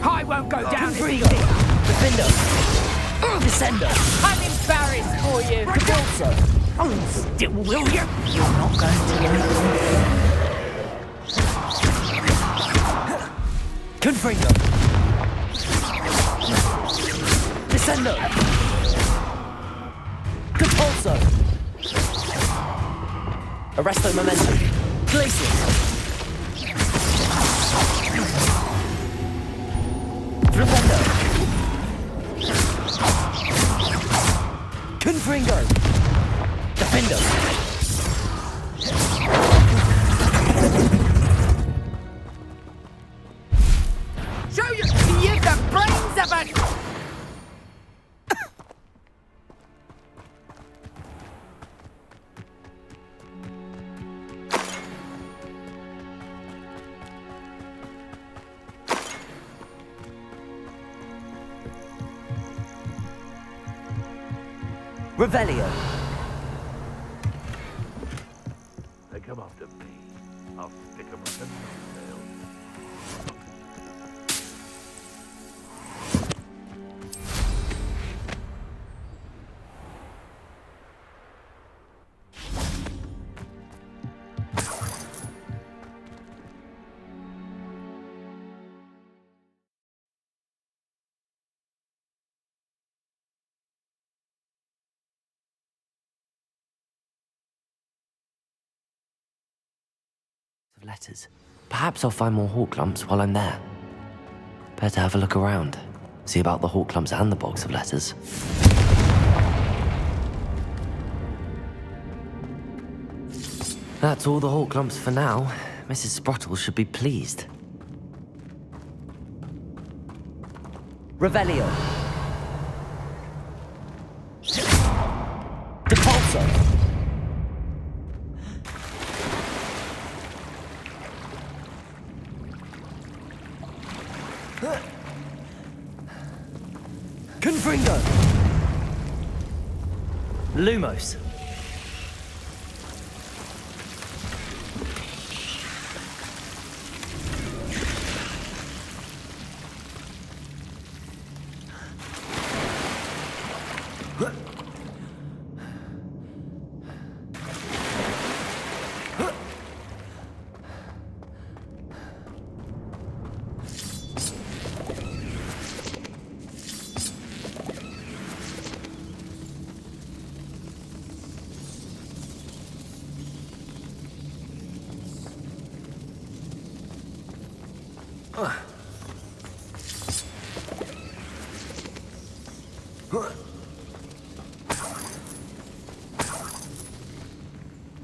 I won't go down Confringo! easy. Defendo! Descendo! I'm embarrassed for you. Depulso! Still, will you? You're not going to like me. Confringo! Descendo! Depulso! Arresto momentum! Glacius! Flipendo! Confringo! Defendo! Show you the brains of a... Revelio! They come after me. I'll stick 'em with a nose. Of letters. Perhaps I'll find more hawk lumps while I'm there. Better have a look around. See about the hawk lumps and the box of letters. That's all the hawk lumps for now. Mrs. Sprottle should be pleased. Revelio! Depulso! Confringo! Lumos!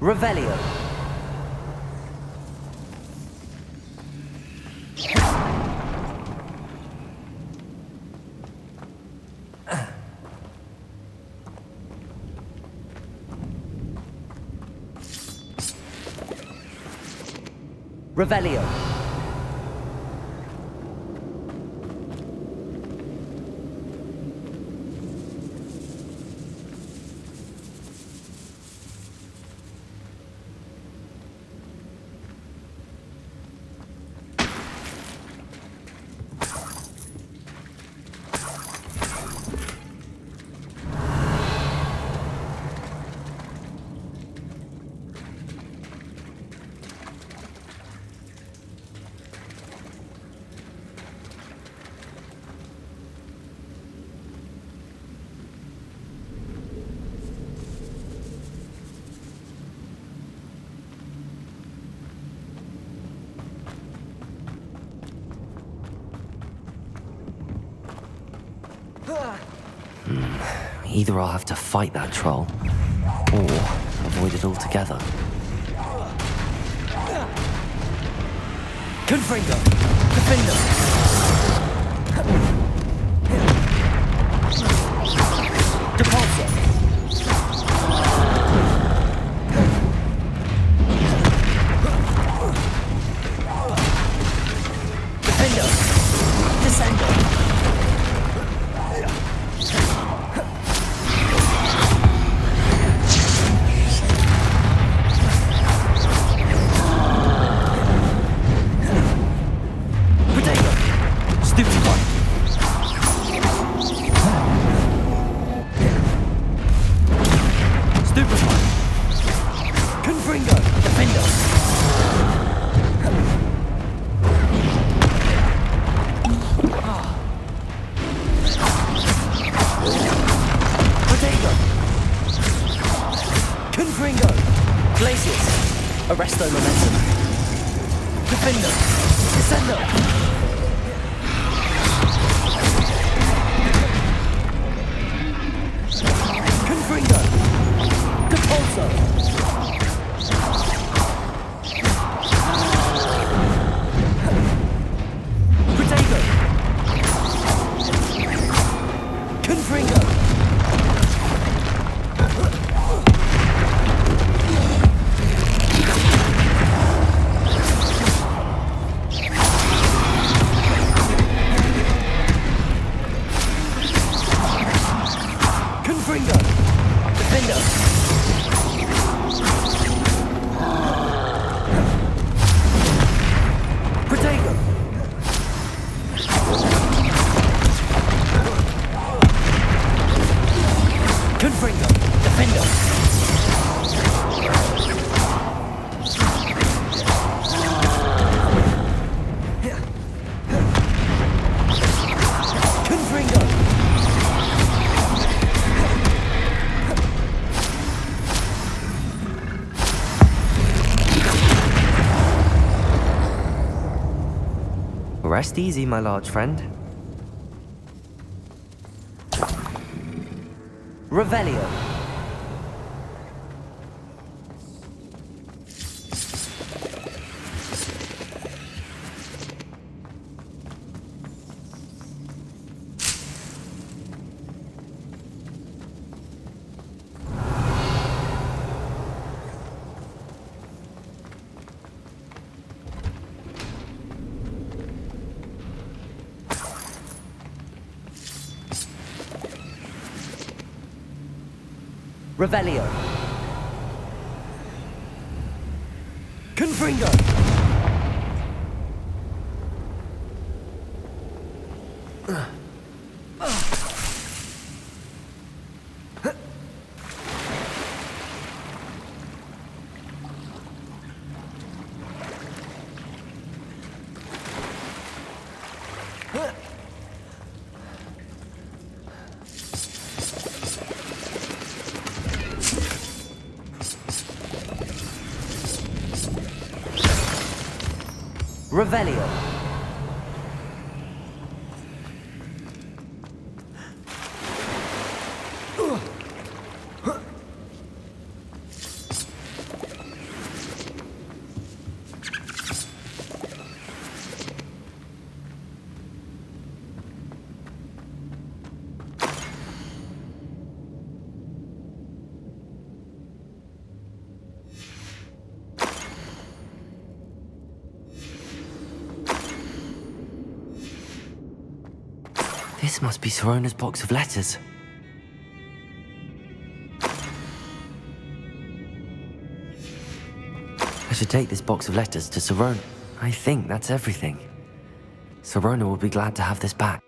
Revelio. Revelio. Either I'll have to fight that troll, or avoid it altogether. Confringo. Defender. Depulso. Defender. Descendo. Arresto momentum. Defender. Descendo. Confringo. Depulso. Protego. Confringo. Rest easy, my large friend. Revelio. Revelio. Confringo. Revelio. This must be Sorona's box of letters. I should take this box of letters to Sorona. I think that's everything. Sorona will be glad to have this back.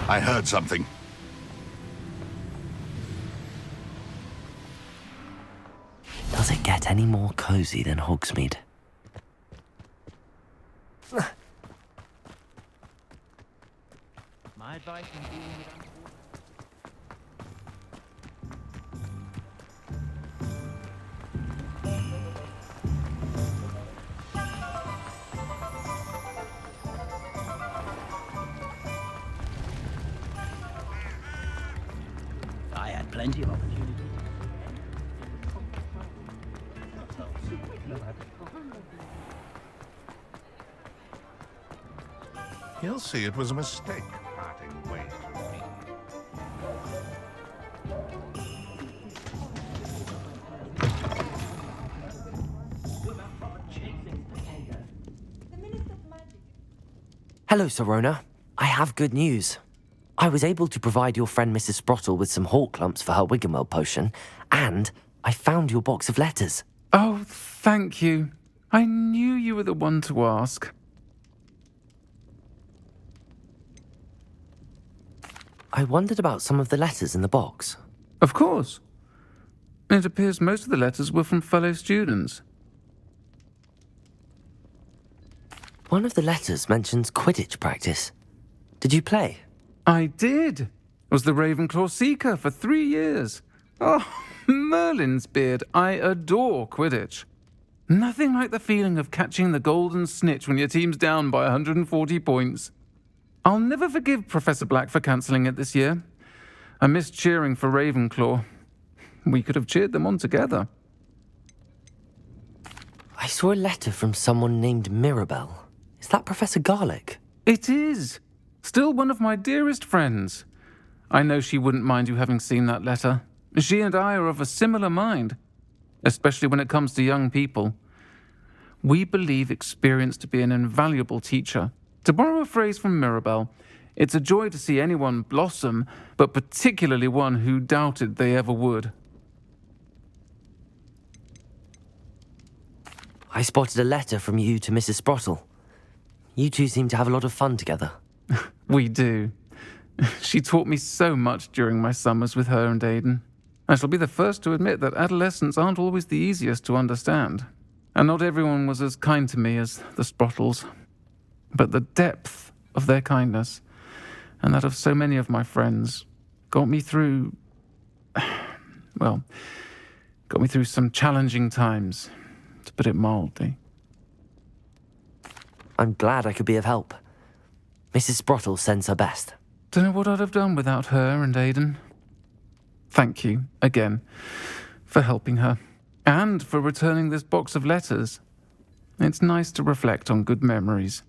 I heard something. Does it get any more cozy than Hogsmeade? My advice in dealing with I had plenty of opportunity. He'll see it was a mistake, parting ways with me. Hello, Sorona. I have good news. I was able to provide your friend Mrs. Sprottle with some hawk clumps for her Wiggenweld potion, and I found your box of letters. Oh, thank you. I knew you were the one to ask. I wondered about some of the letters in the box. Of course. It appears most of the letters were from fellow students. One of the letters mentions Quidditch practice. Did you play? I did. Was the Ravenclaw Seeker for 3 years. Oh, Merlin's beard. I adore Quidditch. Nothing like the feeling of catching the golden snitch when your team's down by 140 points. I'll never forgive Professor Black for cancelling it this year. I missed cheering for Ravenclaw. We could have cheered them on together. I saw a letter from someone named Mirabelle. Is that Professor Garlick? It is. Still one of my dearest friends. I know she wouldn't mind you having seen that letter. She and I are of a similar mind, especially when it comes to young people. We believe experience to be an invaluable teacher. To borrow a phrase from Mirabelle, it's a joy to see anyone blossom, but particularly one who doubted they ever would. I spotted a letter from you to Mrs. Sprottle. You two seem to have a lot of fun together. We do. She taught me so much during my summers with her and Aidan. I shall be the first to admit that adolescents aren't always the easiest to understand. And not everyone was as kind to me as the Sprottles. But the depth of their kindness, and that of so many of my friends, got me through... well, got me through some challenging times, to put it mildly. I'm glad I could be of help. Mrs. Sprottle sends her best. Don't know what I'd have done without her and Aidan. Thank you, again, for helping her, and for returning this box of letters. It's nice to reflect on good memories.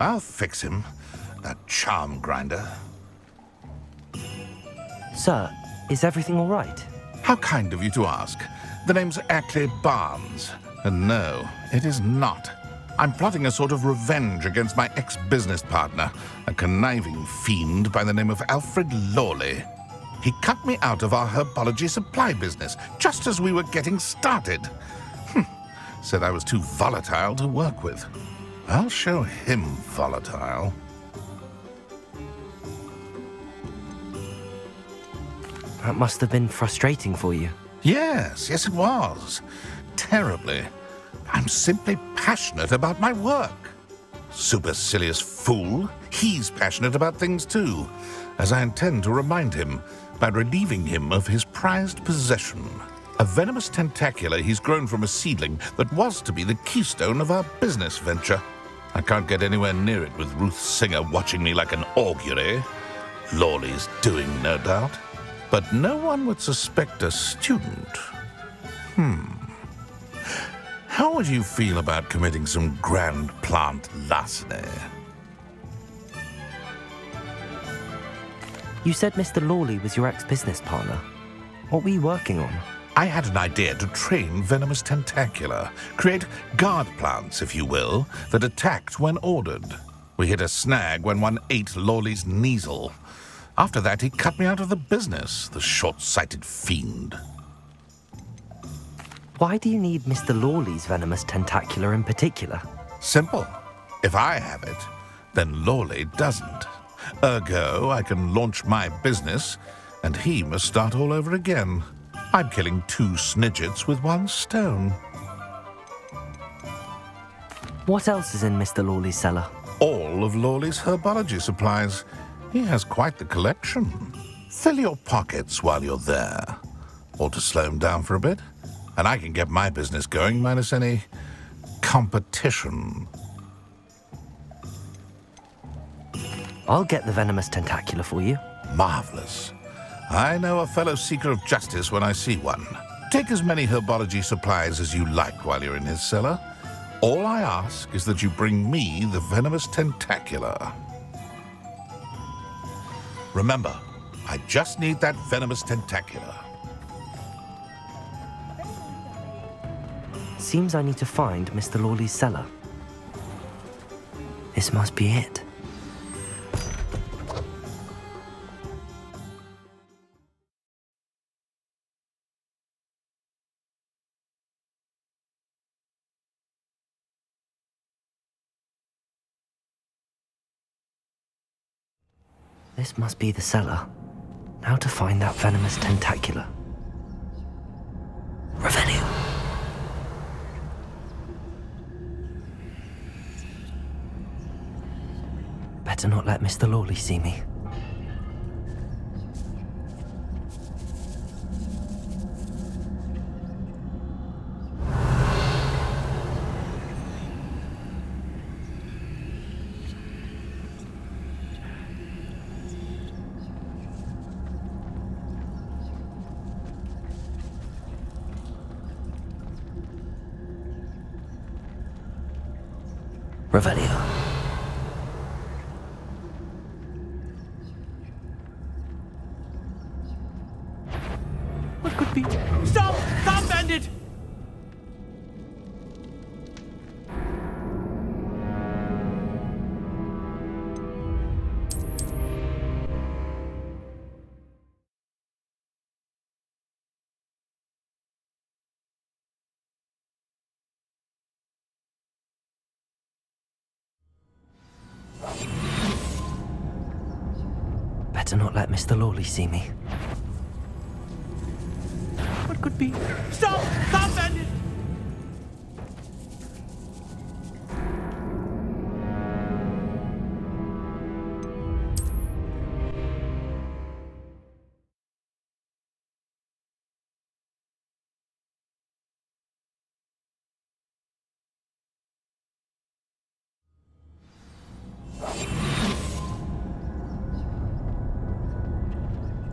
I'll fix him, that charm grinder. Sir, is everything all right? How kind of you to ask. The name's Ackley Barnes. And no, it is not. I'm plotting a sort of revenge against my ex-business partner, a conniving fiend by the name of Alfred Lawley. He cut me out of our herbology supply business just as we were getting started. Said I was too volatile to work with. I'll show him volatile. That must have been frustrating for you. Yes, it was. Terribly. I'm simply passionate about my work. Supercilious fool. He's passionate about things too, as I intend to remind him by relieving him of his prized possession. A venomous tentacula he's grown from a seedling that was to be the keystone of our business venture. I can't get anywhere near it with Ruth Singer watching me like an augury. Lawley's doing, no doubt. But no one would suspect a student. How would you feel about committing some grand plant larceny? You said Mr. Lawley was your ex-business partner. What were you working on? I had an idea to train venomous tentacula, create guard plants, if you will, that attacked when ordered. We hit a snag when one ate Lawley's Kneasel. After that, he cut me out of the business, the short-sighted fiend. Why do you need Mr. Lawley's venomous tentacula in particular? Simple. If I have it, then Lawley doesn't. Ergo, I can launch my business, and he must start all over again. I'm killing 2 snidgets with 1 stone. What else is in Mr. Lawley's cellar? All of Lawley's herbology supplies. He has quite the collection. Fill your pockets while you're there. Or to slow him down for a bit, and I can get my business going minus any competition. I'll get the venomous tentacula for you. Marvelous. I know a fellow seeker of justice when I see one. Take as many herbology supplies as you like while you're in his cellar. All I ask is that you bring me the venomous tentacula. Remember, I just need that venomous tentacula. Seems I need to find Mr. Lawley's cellar. This must be it. This must be the cellar. Now to find that venomous tentacula. Revelio. Better not let Mr. Lawley see me. Revelio. What could be? Stop! Stop, bandit! Better not let Mr. Lawley see me. What could be? Stop! Stop, bandit!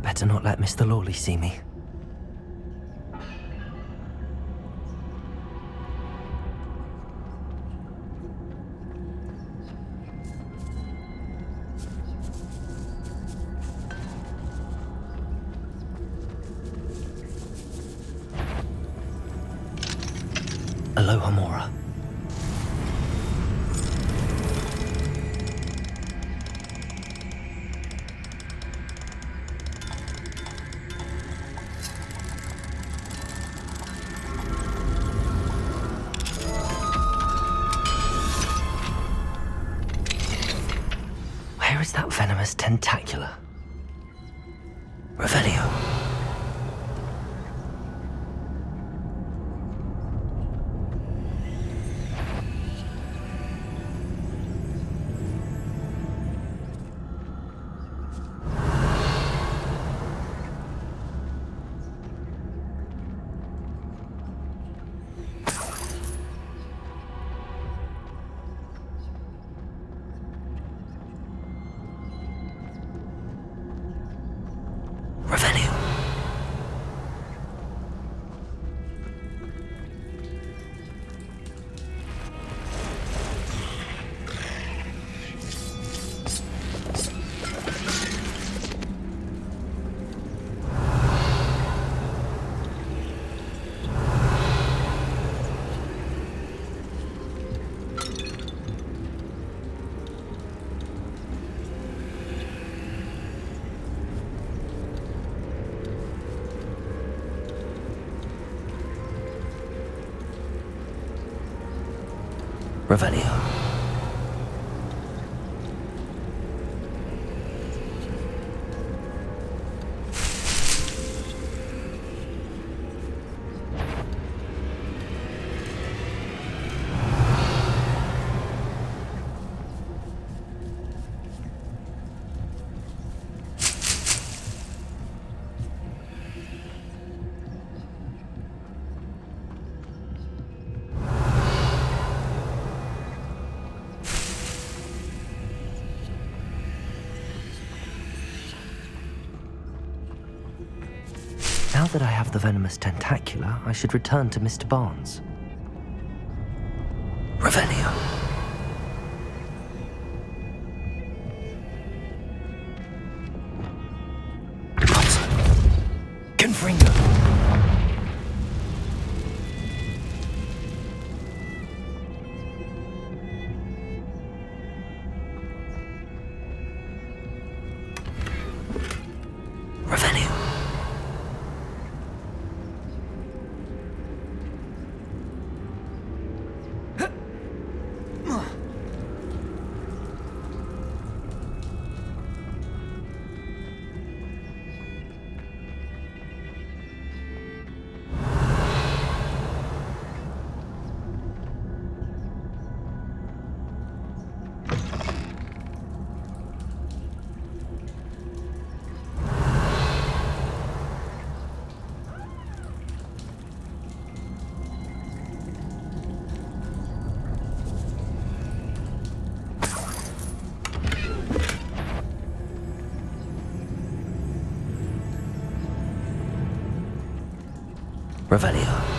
Better not let Mr. Lawley see me. venomous tentacula. Revelio. Revelio. Now that I have the venomous tentacula, I should return to Mr. Barnes. Revelio. Confringo. Revelio. Revelio.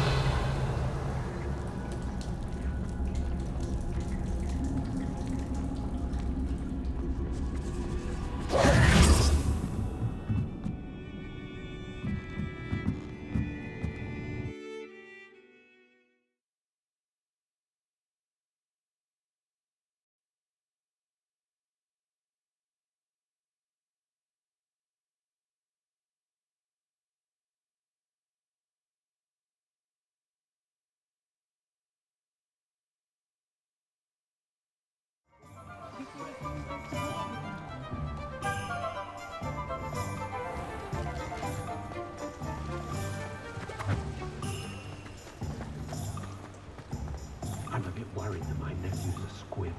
I'm a bit worried that my nephew's a squib.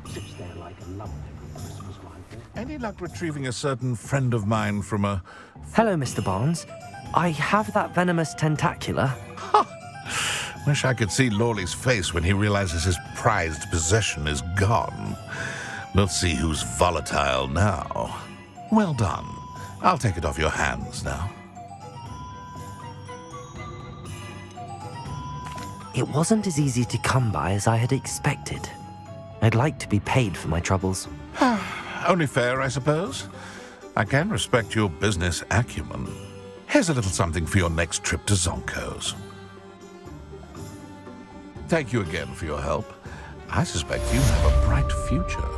Sits there like a lump every Christmas rifle. Any luck retrieving a certain friend of mine from a... Hello, Mr. Barnes. I have that venomous tentacula. Wish I could see Lawley's face when he realizes his prized possession is gone. We'll see who's volatile now. Well done. I'll take it off your hands now. It wasn't as easy to come by as I had expected. I'd like to be paid for my troubles. Only fair, I suppose. I can respect your business acumen. Here's a little something for your next trip to Zonko's. Thank you again for your help. I suspect you have a bright future.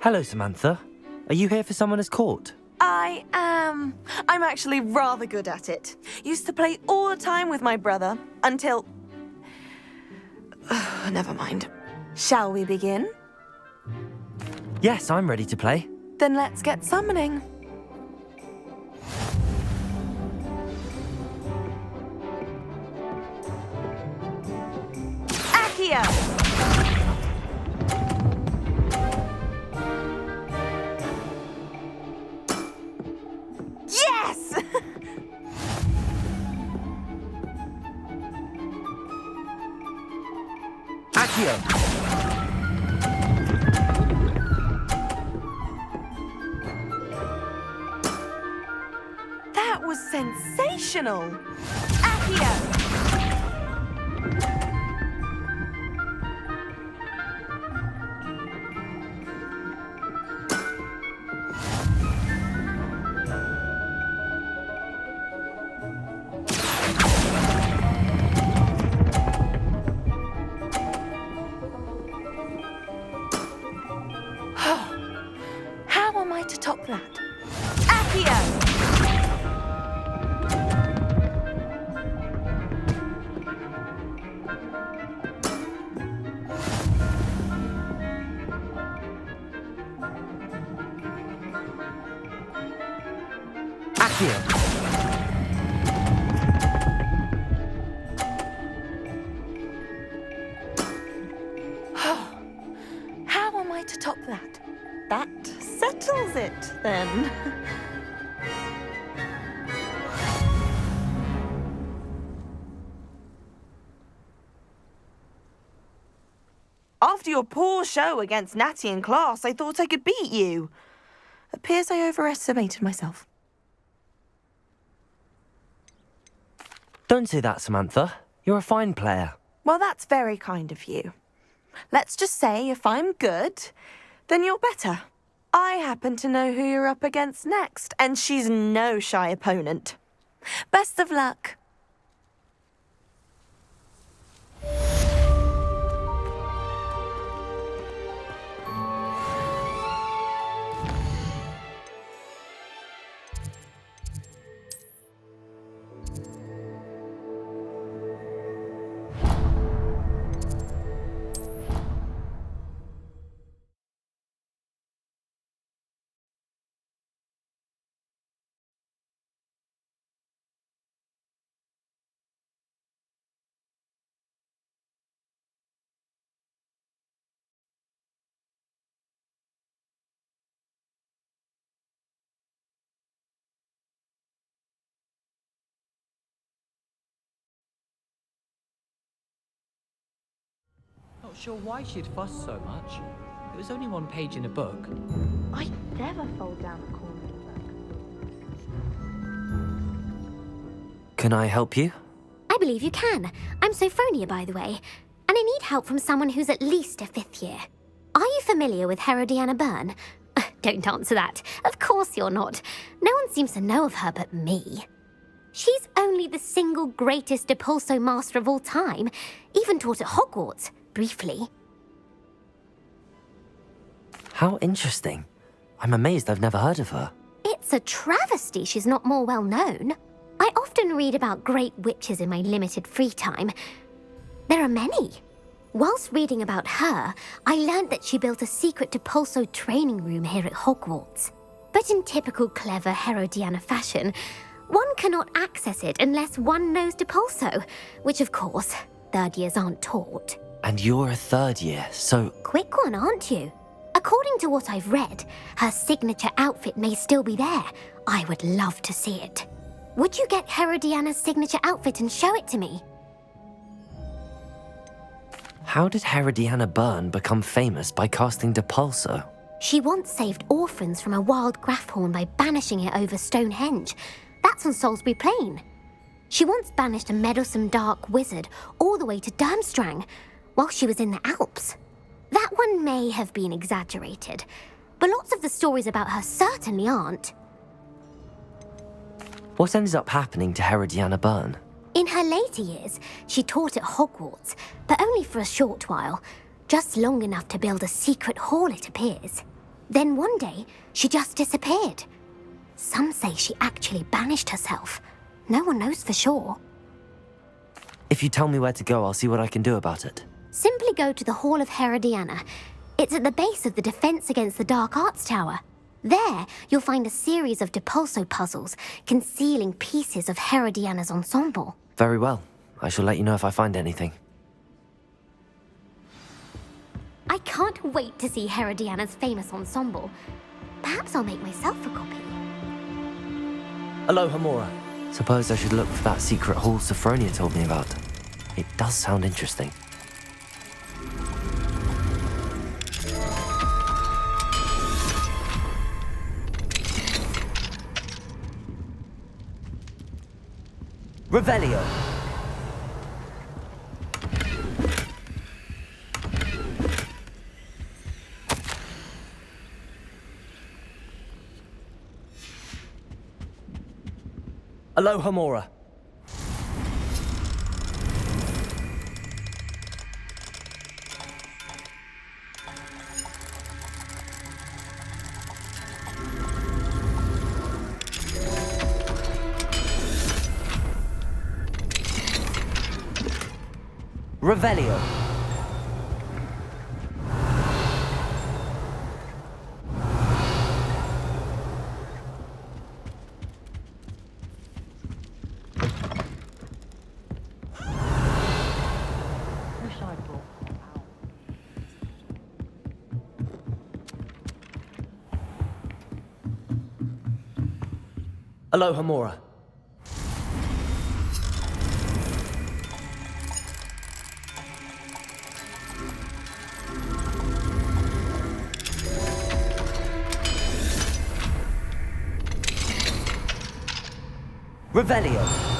Hello, Samantha. Are you here for Summoner's Court? I am. I'm actually rather good at it. Used to play all the time with my brother until... Never mind. Shall we begin? Yes, I'm ready to play. Then let's get summoning. Accio! Yes! Accio! That was sensational! Accio! How am I to top that? Accio! Accio! How am I to top that? That settles it, then. After your poor show against Natty in class, I thought I could beat you. Appears I overestimated myself. Don't say that, Samantha. You're a fine player. Well, that's very kind of you. Let's just say if I'm good, then you're better. I happen to know who you're up against next, and she's no shy opponent. Best of luck. Not sure why she'd fuss so much. It was only one page in a book. I never fold down a corner of the book. Can I help you? I believe you can. I'm Sophronia, by the way, and I need help from someone who's at least a 5th year. Are you familiar with Herodiana Byrne? Don't answer that. Of course you're not. No one seems to know of her but me. She's only the single greatest Depulso master of all time, even taught at Hogwarts, briefly. How interesting. I'm amazed I've never heard of her. It's a travesty she's not more well known. I often read about great witches in my limited free time. There are many. Whilst reading about her, I learned that she built a secret Depulso training room here at Hogwarts. But in typical clever Herodiana fashion, one cannot access it unless one knows Depulso, which of course, 3rd years aren't taught. And you're a 3rd year, so... Quick one, aren't you? According to what I've read, her signature outfit may still be there. I would love to see it. Would you get Herodiana's signature outfit and show it to me? How did Herodiana Byrne become famous by casting Depulso? She once saved orphans from a wild Graphorn by banishing it over Stonehenge. That's on Salisbury Plain. She once banished a meddlesome dark wizard all the way to Durmstrang while she was in the Alps. That one may have been exaggerated, but lots of the stories about her certainly aren't. What ended up happening to Herodiana Byrne? In her later years, she taught at Hogwarts, but only for a short while, just long enough to build a secret hall, it appears. Then one day, she just disappeared. Some say she actually banished herself. No one knows for sure. If you tell me where to go, I'll see what I can do about it. Simply go to the Hall of Herodiana. It's at the base of the Defense Against the Dark Arts Tower. There, you'll find a series of Depulso puzzles concealing pieces of Herodiana's ensemble. Very well. I shall let you know if I find anything. I can't wait to see Herodiana's famous ensemble. Perhaps I'll make myself a copy. Aloha Mora. Suppose I should look for that secret hall Sophronia told me about. It does sound interesting. Revelio. Aloha Mora. Revelio. Aloha Mora. Revelio.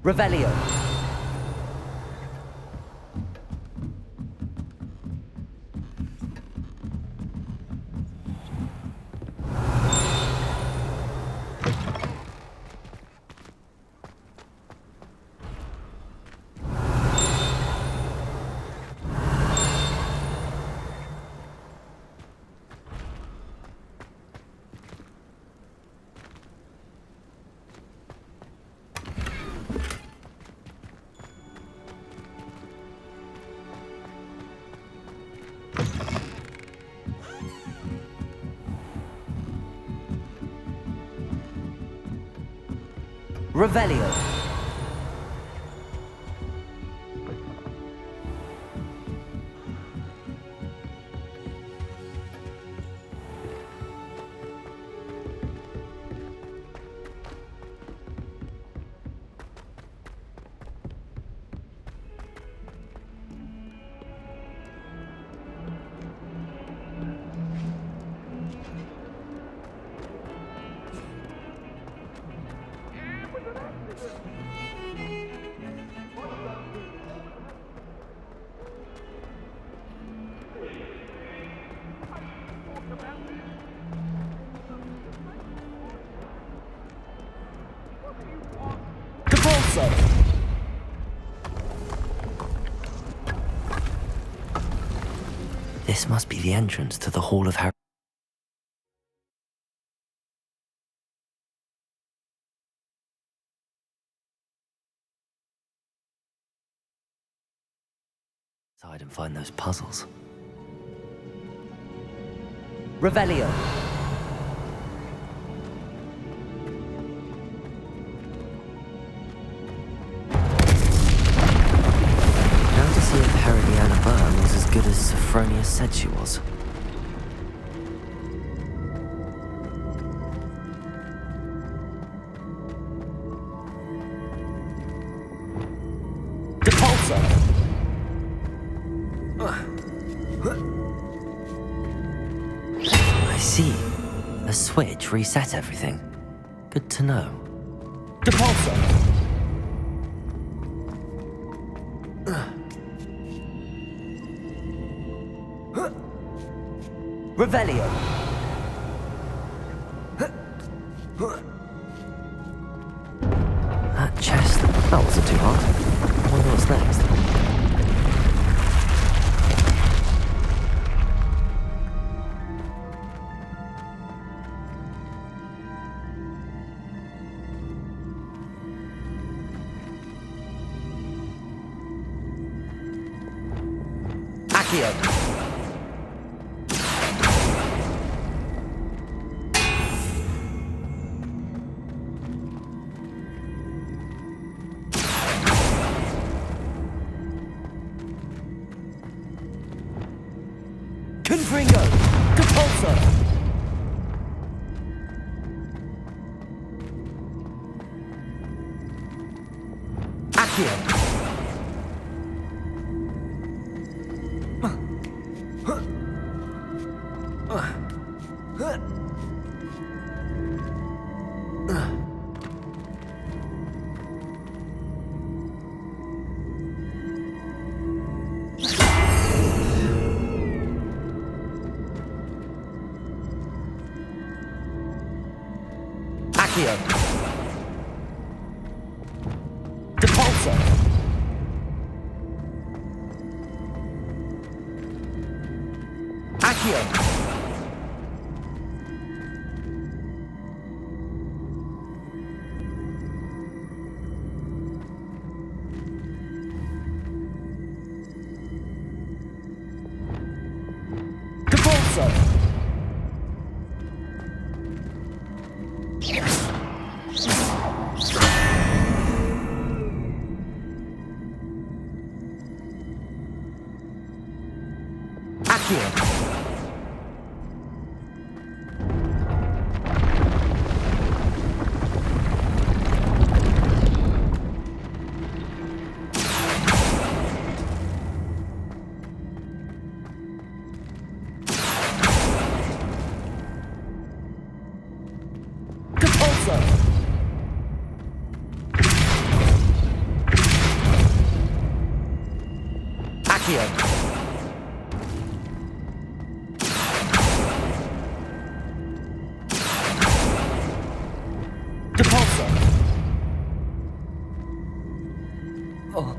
Revelio. Revelio. Depulso! This must be the entrance to the Hall of Harry. Inside and find those puzzles. Revelio. Now to see if Herodiana Byrne was as good as Sophronia said she was. Depulso! I see. A switch reset everything. Good to know. Depulso! Revelio. That chest, that wasn't too hard. I wonder what's next. Accio. Confringo. Depulso. Accio. Accio. Depulso. Accio. Depulso. Accio. Depulso. Accio. Depulso. Oh.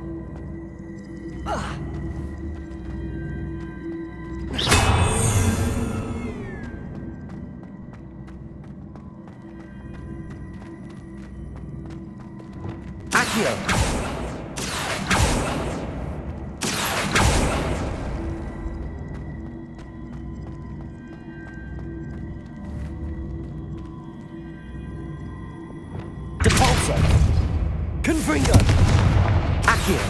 Accio. Depulso. Confringo. Accio.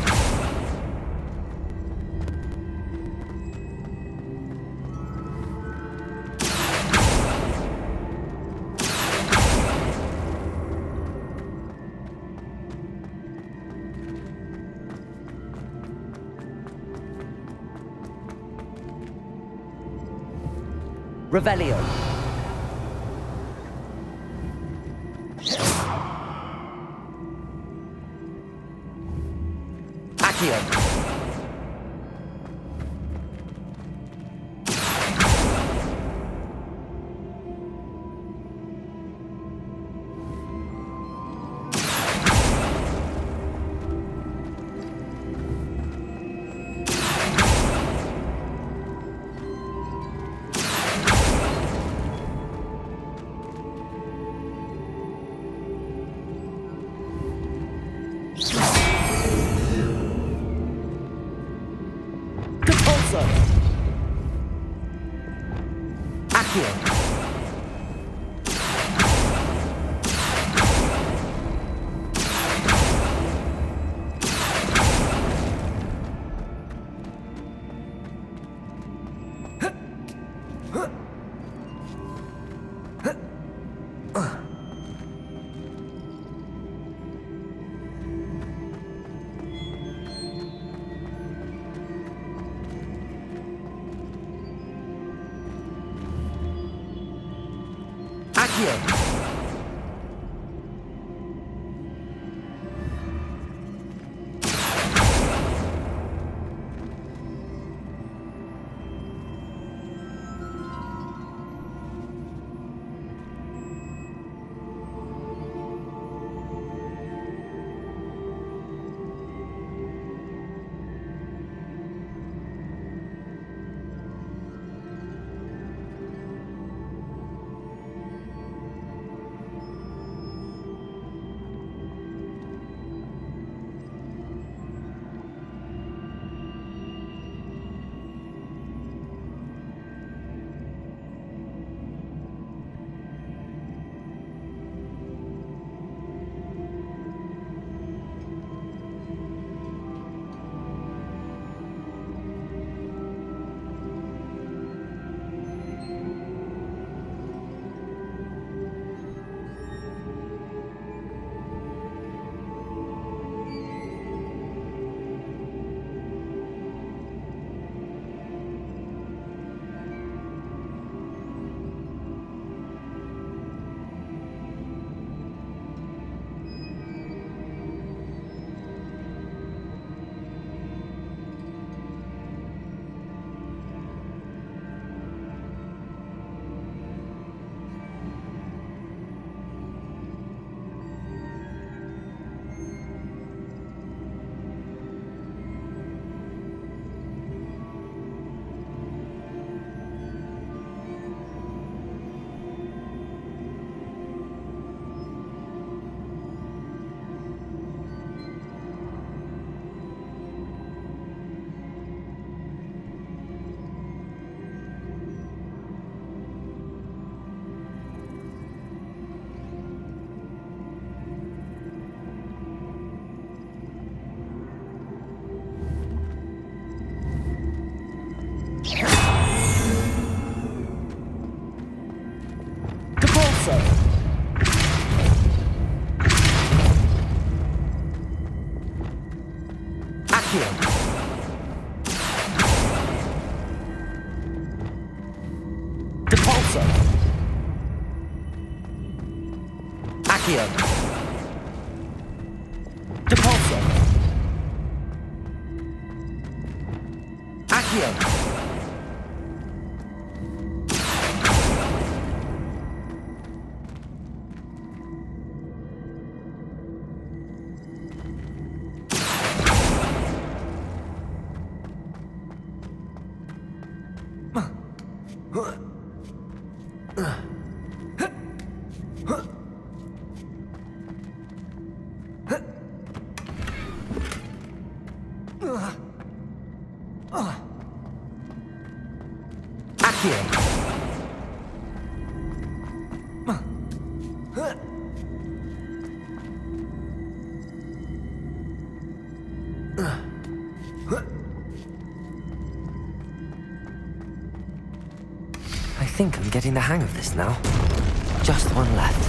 Revelio. Accio. Accio! I think I'm getting the hang of this now. Just one left.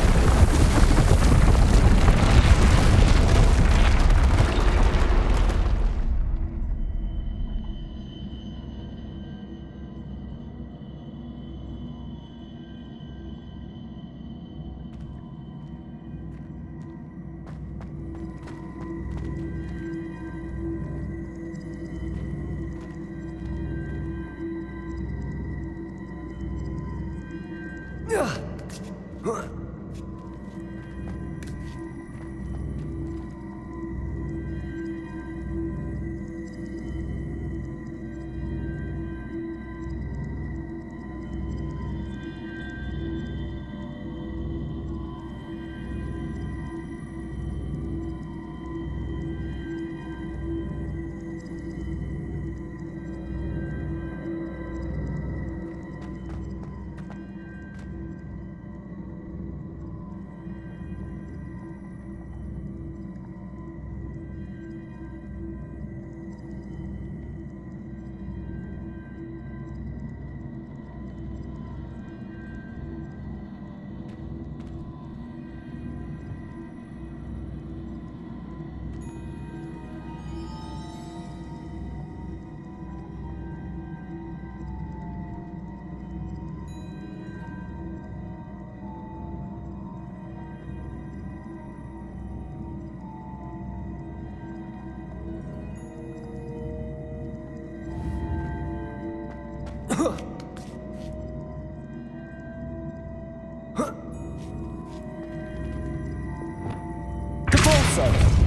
torso.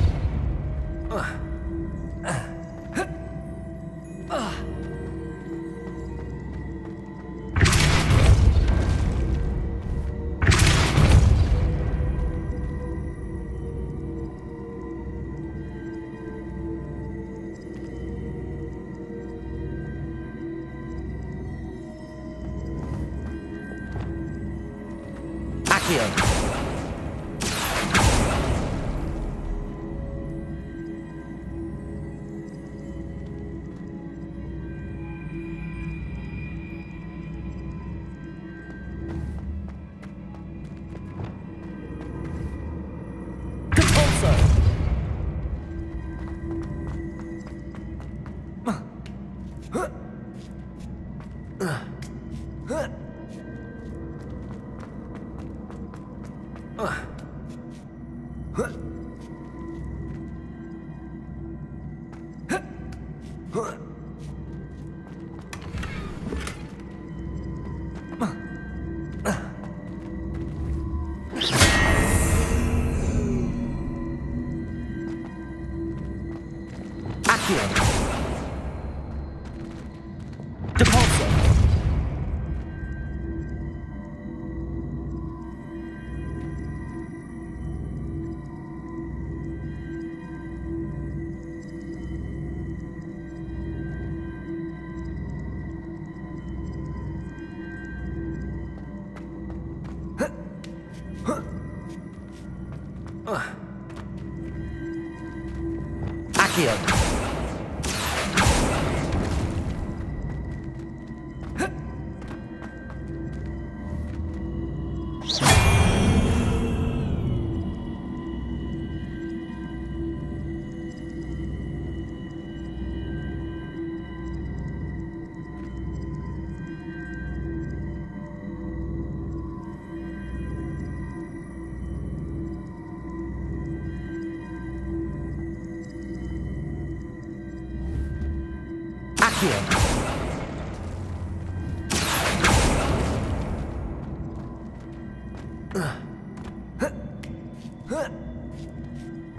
Accio.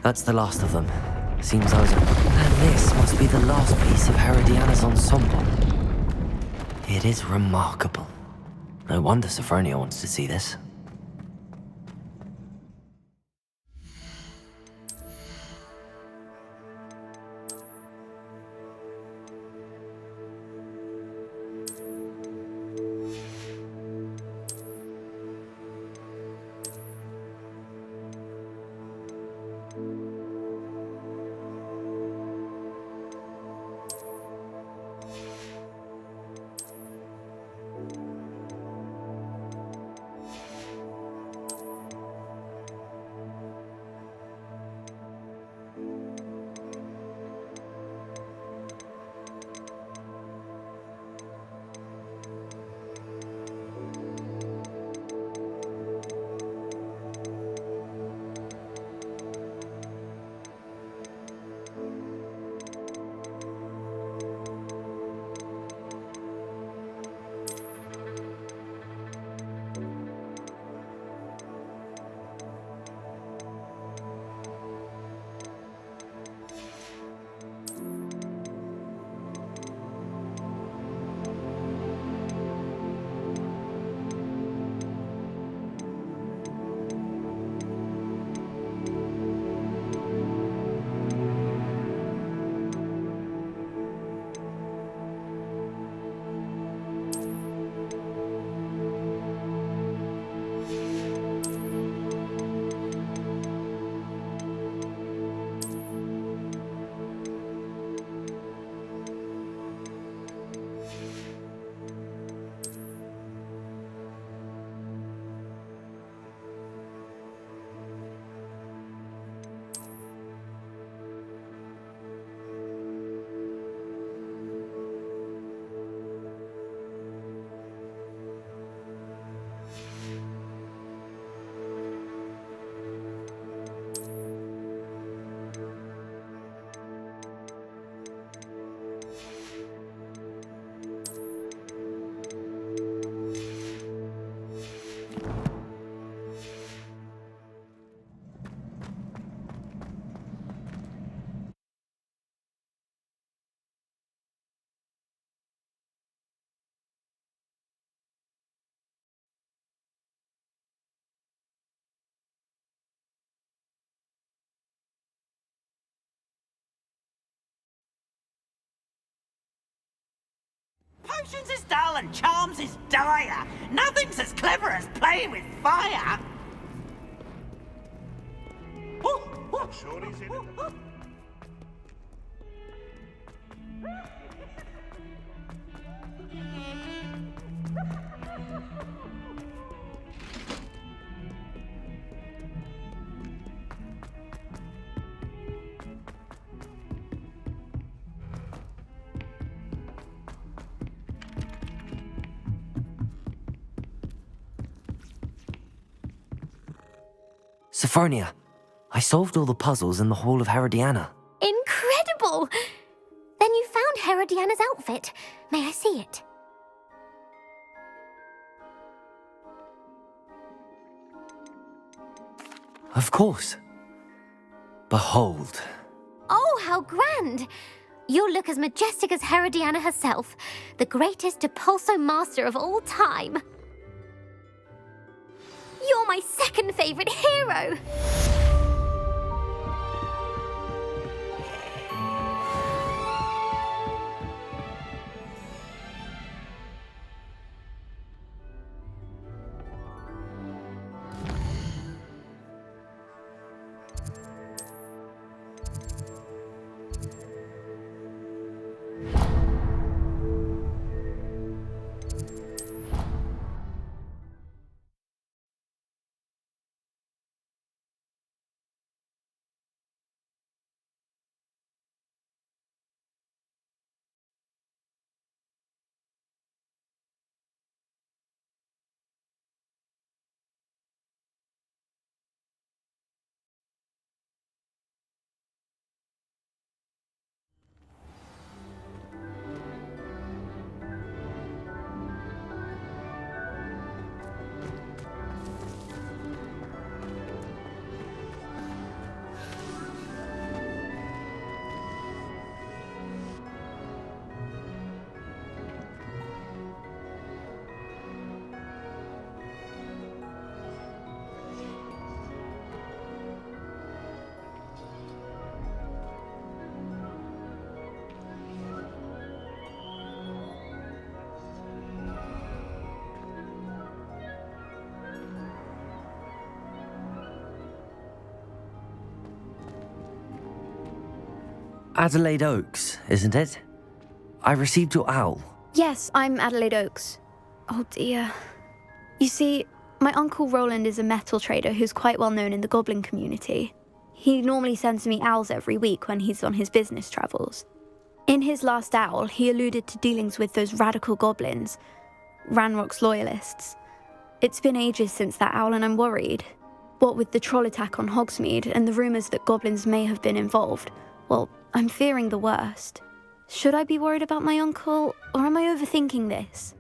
That's the last of them. Seems I was... And this must be the last piece of Herodiana's ensemble. It is remarkable. No wonder Sophronia wants to see this. Potions is dull and charms is dire. Nothing's as clever as playing with fire. Sophronia, I solved all the puzzles in the Hall of Herodiana. Incredible! Then you found Herodiana's outfit. May I see it? Of course. Behold. Oh, how grand! You'll look as majestic as Herodiana herself, the greatest Depulso master of all time. You're my second favorite hero! Adelaide Oaks, isn't it? I received your owl. Yes, I'm Adelaide Oaks. Oh dear. You see, my Uncle Roland is a metal trader who's quite well known in the goblin community. He normally sends me owls every week when he's on his business travels. In his last owl, he alluded to dealings with those radical goblins, Ranrock's loyalists. It's been ages since that owl and I'm worried. What with the troll attack on Hogsmeade and the rumours that goblins may have been involved, well, I'm fearing the worst. Should I be worried about my uncle, or am I overthinking this?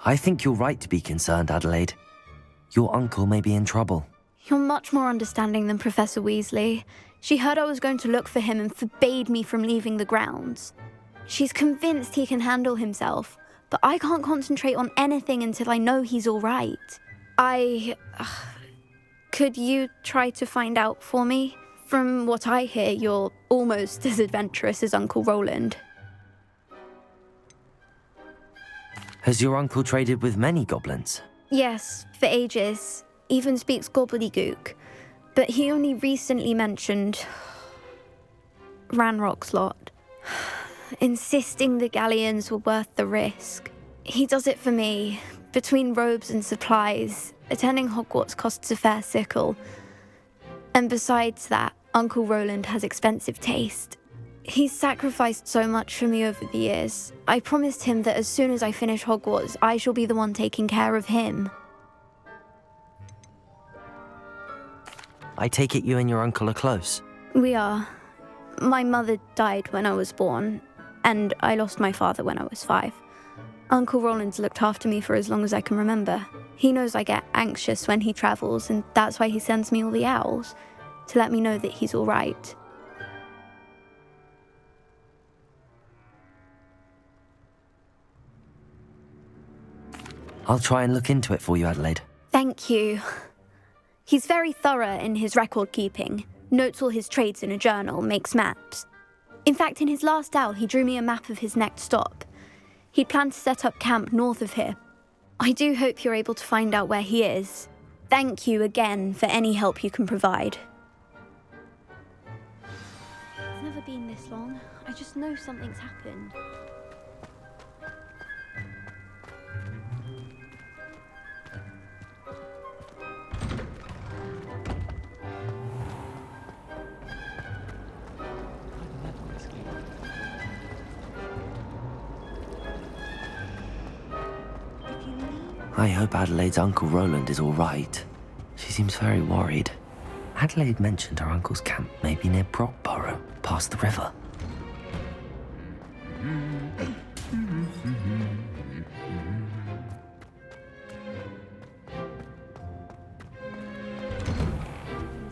I think you're right to be concerned, Adelaide. Your uncle may be in trouble. You're much more understanding than Professor Weasley. She heard I was going to look for him and forbade me from leaving the grounds. She's convinced he can handle himself, but I can't concentrate on anything until I know he's all right. Could you try to find out for me? From what I hear, you're almost as adventurous as Uncle Roland. Has your uncle traded with many goblins? Yes, for ages. Even speaks gobbledygook. But he only recently mentioned Ranrock's lot, insisting the galleons were worth the risk. He does it for me. Between robes and supplies, attending Hogwarts costs a fair sickle. And besides that, Uncle Roland has expensive taste. He's sacrificed so much for me over the years. I promised him that as soon as I finish Hogwarts, I shall be the one taking care of him. I take it you and your uncle are close. We are. My mother died when I was born, and I lost my father when I was 5. Uncle Roland's looked after me for as long as I can remember. He knows I get anxious when he travels, and that's why he sends me all the owls, to let me know that he's all right. I'll try and look into it for you, Adelaide. Thank you. He's very thorough in his record keeping, notes all his trades in a journal, makes maps. In fact, in his last owl, he drew me a map of his next stop. He'd planned to set up camp north of here. I do hope you're able to find out where he is. Thank you again for any help you can provide. It's never been this long. I just know something's happened. I hope Adelaide's Uncle Roland is all right. She seems very worried. Adelaide mentioned her uncle's camp may be near Brockborough, past the river.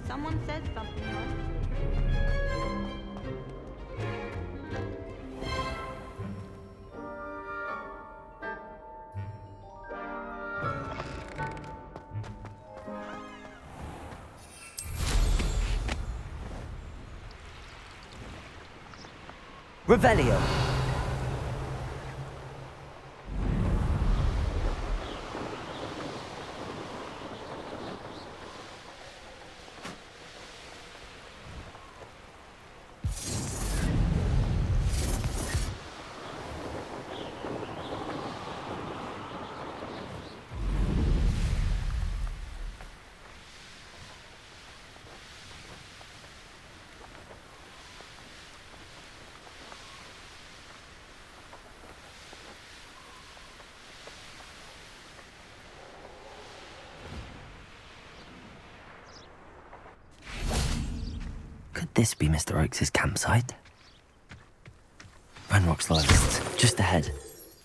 Someone said something. Revelio. Could this be Mr. Oakes' campsite? Ranrock's loyalists, just ahead.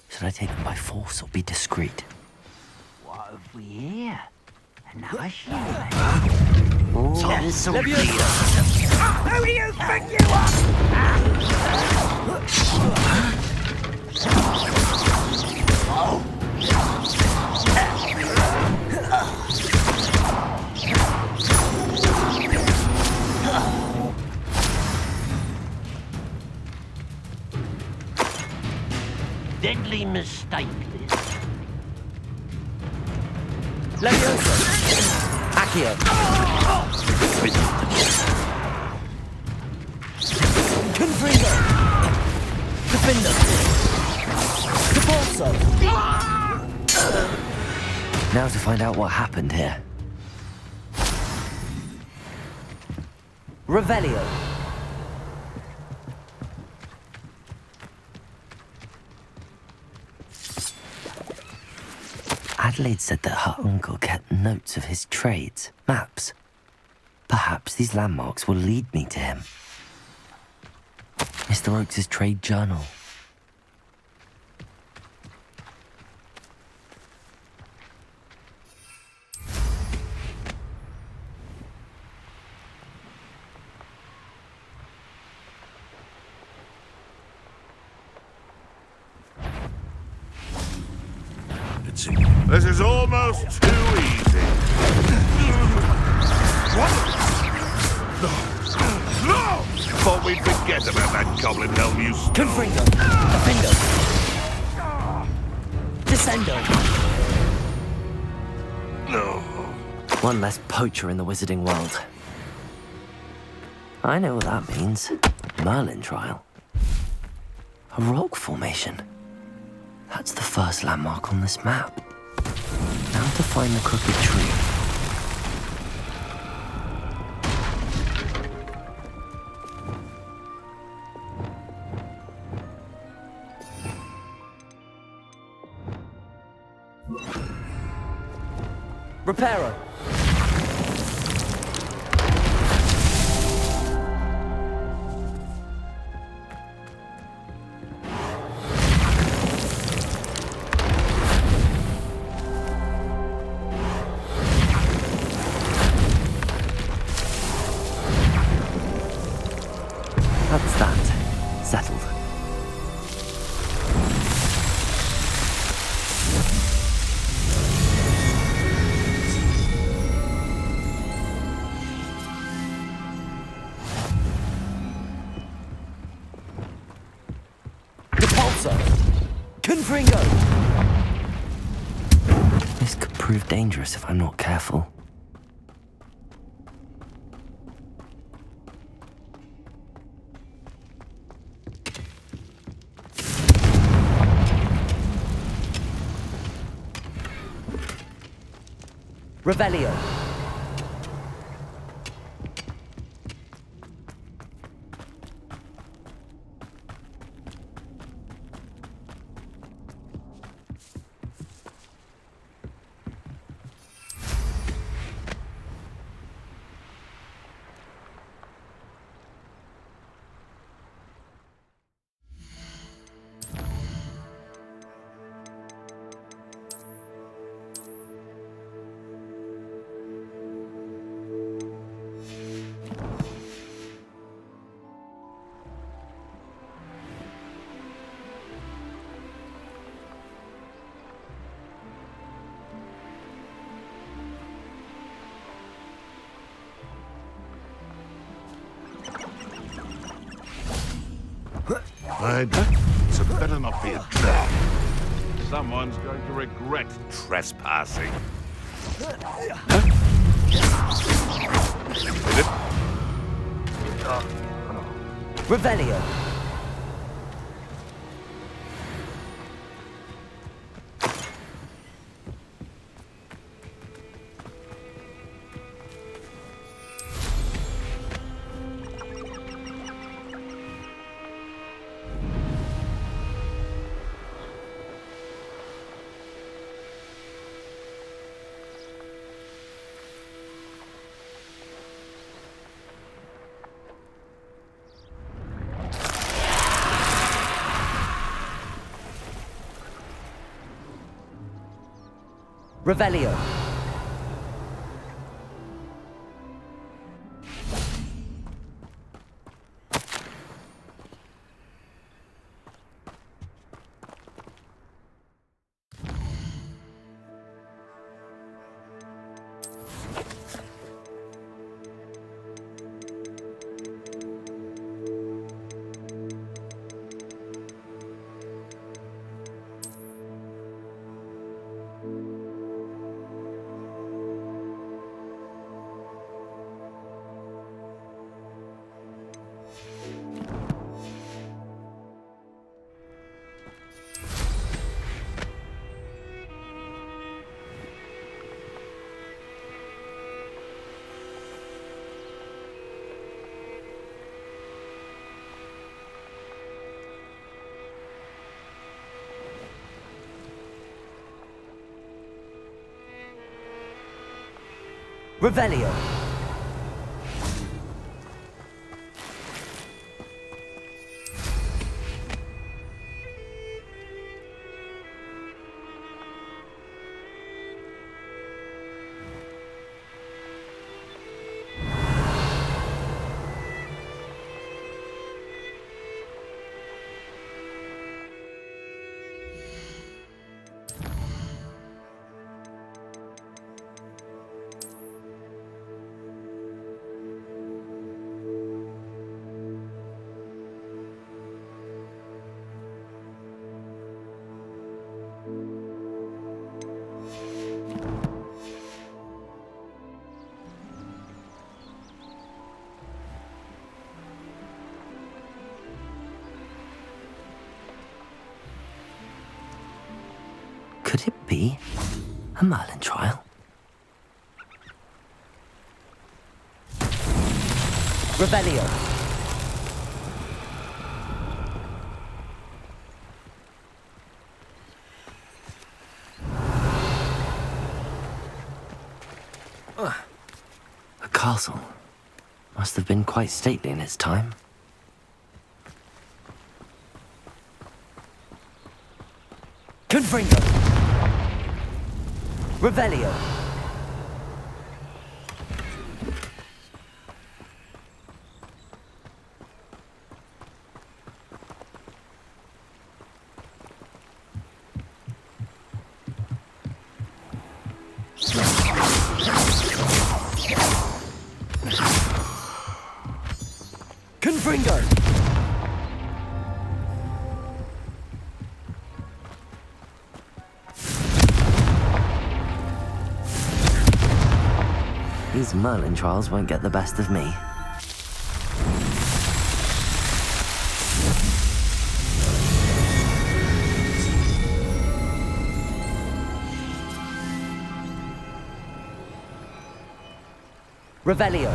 Should I take them by force or be discreet? What have we here? Another human. Leviosa. Who do you think you Deadly mistake, this. Leviosa. Accio. Confringo. Defender. Capolso. Now to find out what happened here. Revelio. Adelaide said that her uncle kept notes of his trades, maps. Perhaps these landmarks will lead me to him. Mr. Oakes' trade journal. This is almost too easy. What? No! Thought we'd forget about that goblin helm you stole. Confringo. Defendo. Descendo. No. One less poacher in the wizarding world. I know what that means. Merlin trial. A rock formation. That's the first landmark on this map. Now to find the crooked tree. Reparo. That's that. Settled. This could prove dangerous if I'm not careful. Revelio. So better not be a trap. Someone's going to regret trespassing. Is it? Revelio. Revelio. Revelio. Could it be a Merlin trial? Revelio. A castle. Must have been quite stately in its time. Confringo. Revelio. Confringo. These Merlin trials won't get the best of me. Revelio.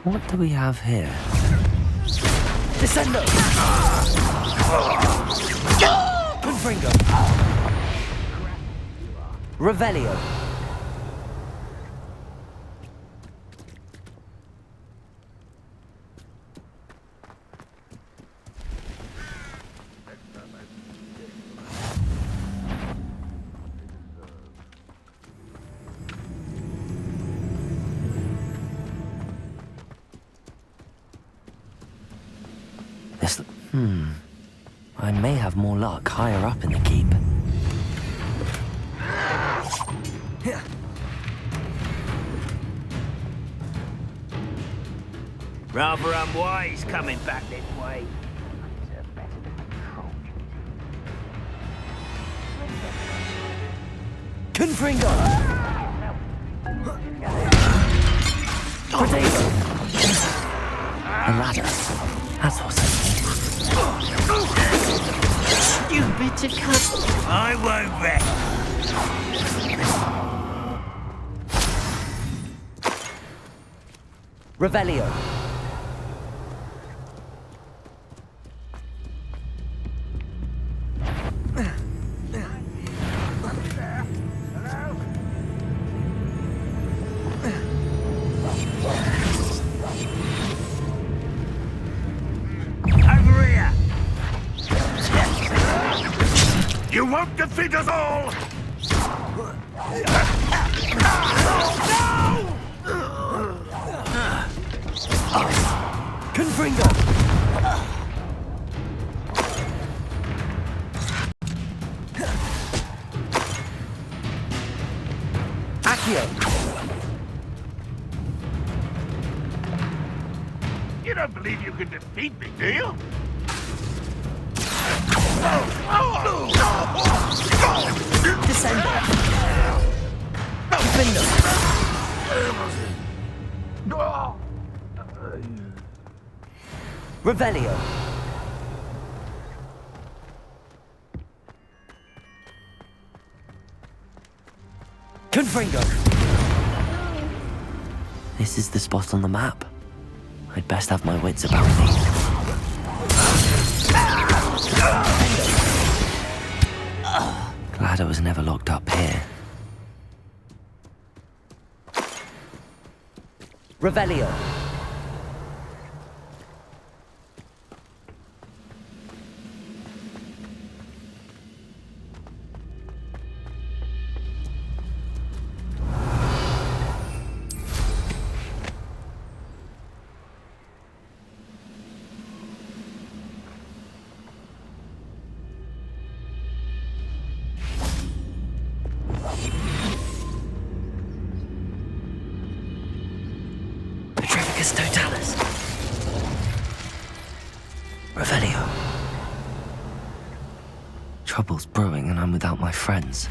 What do we have here? Descendo. Confringo. Revelio. I may have more luck higher up in the keep. Rather unwise coming back this way. Confringo. Potato. A ladder. That's what's happening. You bitter cunt. I won't rest. Revelio. You won't defeat us all! Confringo. Accio. You don't believe you can defeat me, do you? Descendo. Confringo. Revelio. Confringo. This is the spot on the map. I'd best have my wits about me. Glad I was never locked up here. Revelio. Totalis. Revelio. Trouble's brewing and I'm without my friends.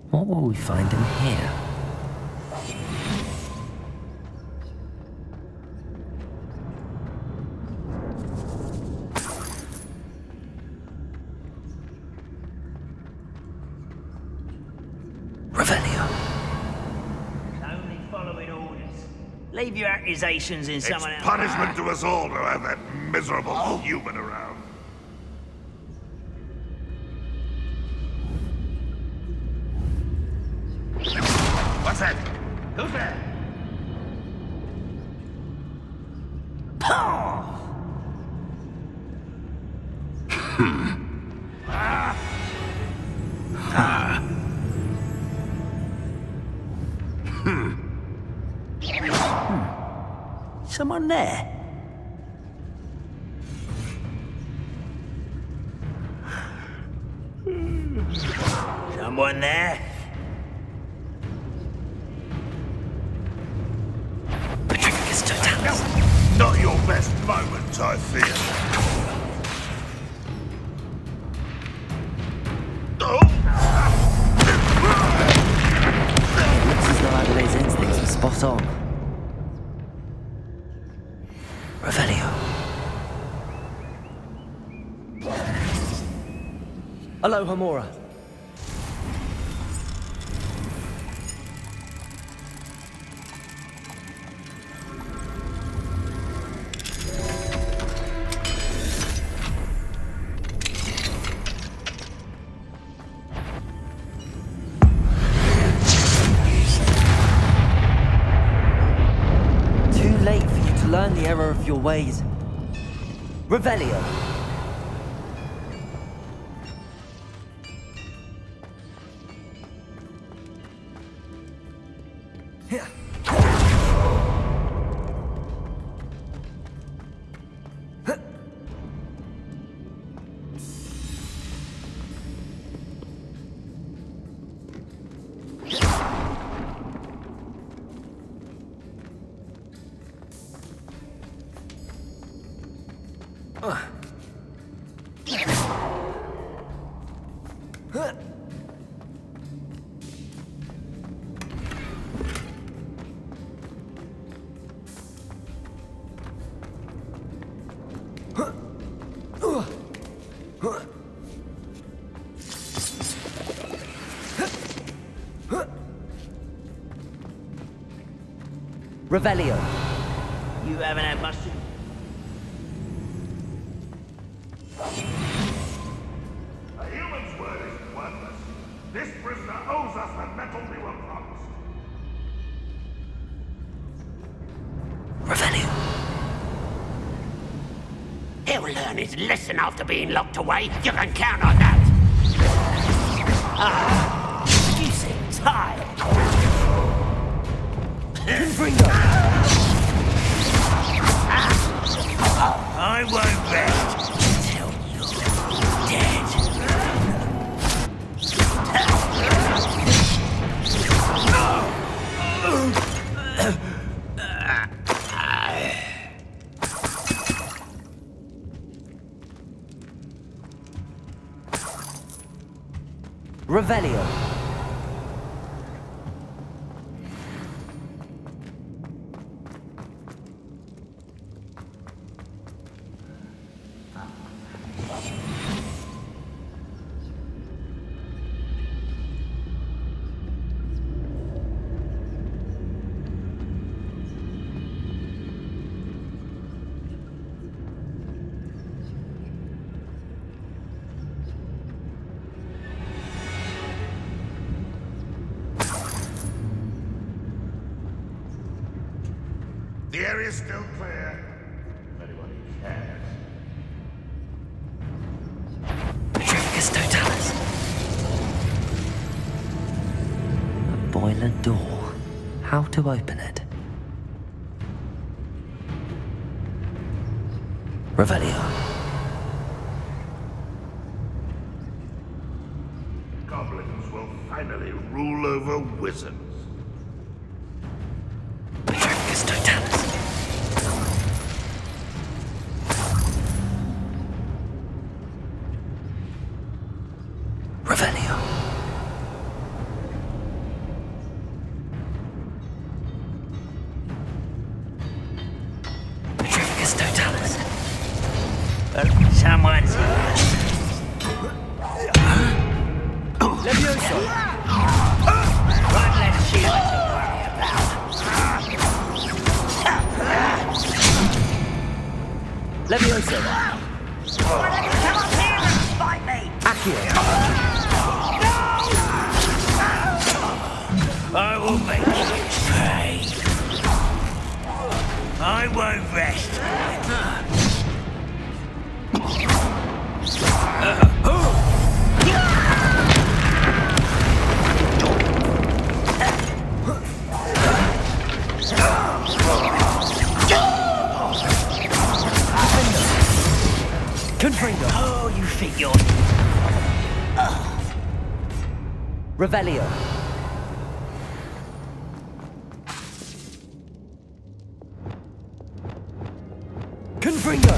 What will we find in here? Only following orders. Leave your accusations in someone else. Punishment to us all to have that miserable human around. What's that? Who's there? Someone there? Someone there? Not your best moment, I fear. Looks as though Adelaide's instincts were spot on. Revelio. Aloha, Mora. Too late for you to learn the error of your ways. Revelio. Revelio. You haven't had much to... A human's word is worthless. This prisoner owes us the metal we were promised. Revelio. He'll learn his lesson after being locked away. You can count on that. You seem tired. I won't rest until you're dead. Revelio. The area's still clear. If anyone cares. Petrificus Totalis. A boiler door. How to open it? Revelio. Goblins will finally rule over wizards. Petrificus Totalis. Revelio. Someone's Levioso! one less shield to worry about. Levioso! Why don't you come up here and fight me? Accio! I will make you pay. I won't rest. Confringo! Oh, you think you're... Revelio! Confringo!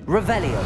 Revelio!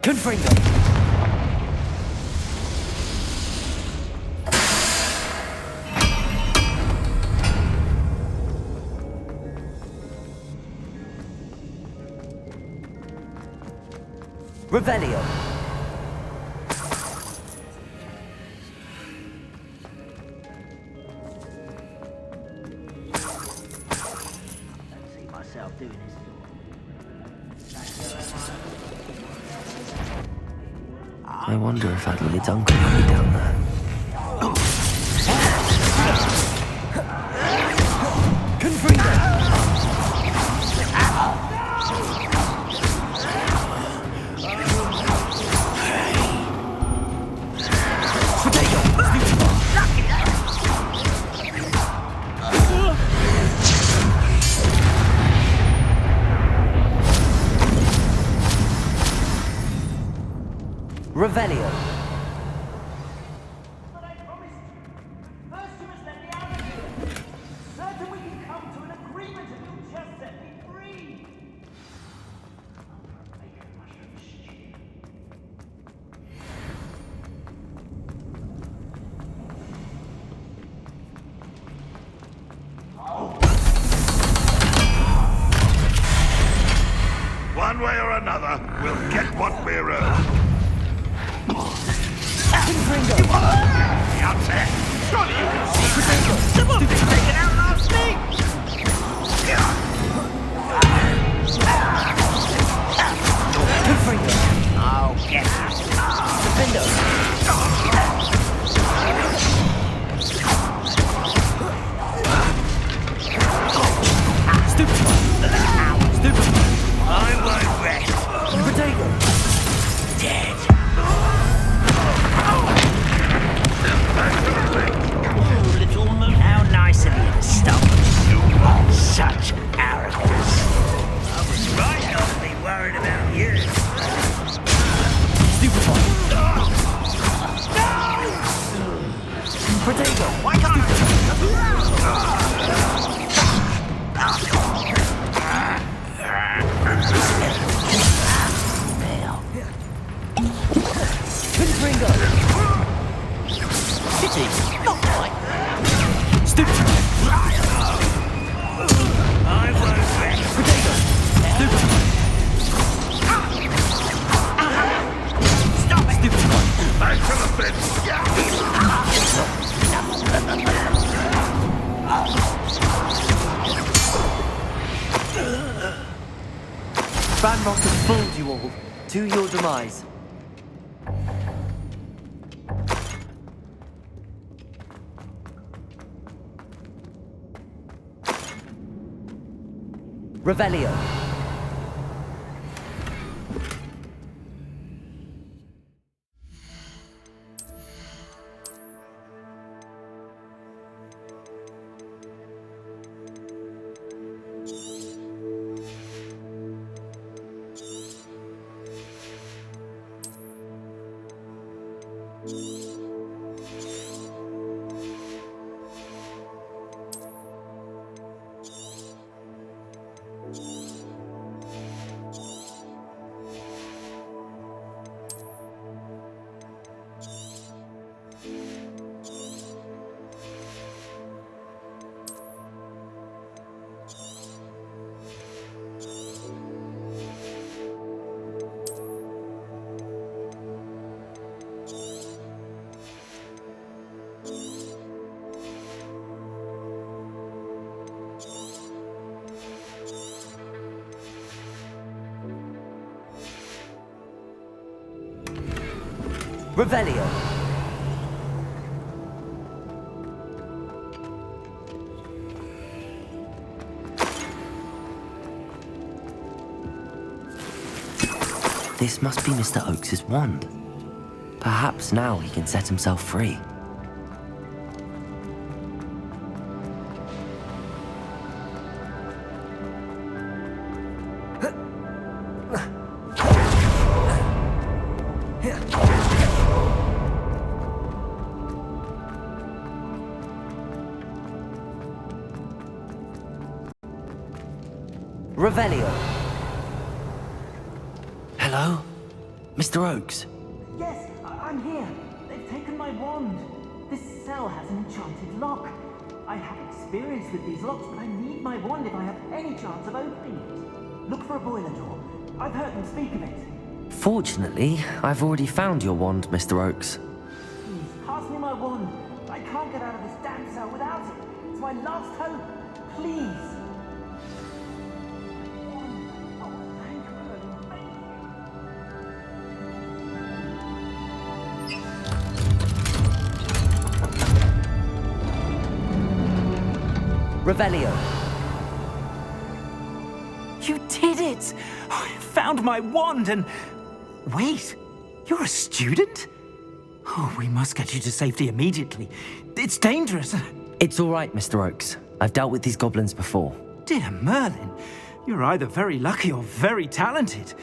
Confringo! Revelio! I don't see myself doing this. I wonder if Adelaide's uncle might be down there. Confringo! Revelio! But I promised you. First you must let me out of here. Certain we can come to an agreement and you'll just set me free. One way or another, we'll get what we're owed. The upset. Surely you can see. Some of this taken out last week. I'll get I won't rest. Dead. Oh, little moon. How nice of you. Ranrock has fooled you all, to your demise. Revelio. Revelio. This must be Mr. Oakes's wand. Perhaps now he can set himself free. Revelio. Hello? Mr. Oakes? Yes, I'm here. They've taken my wand. This cell has an enchanted lock. I have experience with these locks, but I need my wand if I have any chance of opening it. Look for a boiler door. I've heard them speak of it. Fortunately, I've already found your wand, Mr. Oakes. Please, pass me my wand. I can't get out of this damn cell without it. It's my last hope. Please. Revelio. You did it! I found my wand and... Wait, you're a student? Oh, we must get you to safety immediately. It's dangerous. It's all right, Mr. Oakes. I've dealt with these goblins before. Dear Merlin, you're either very lucky or very talented.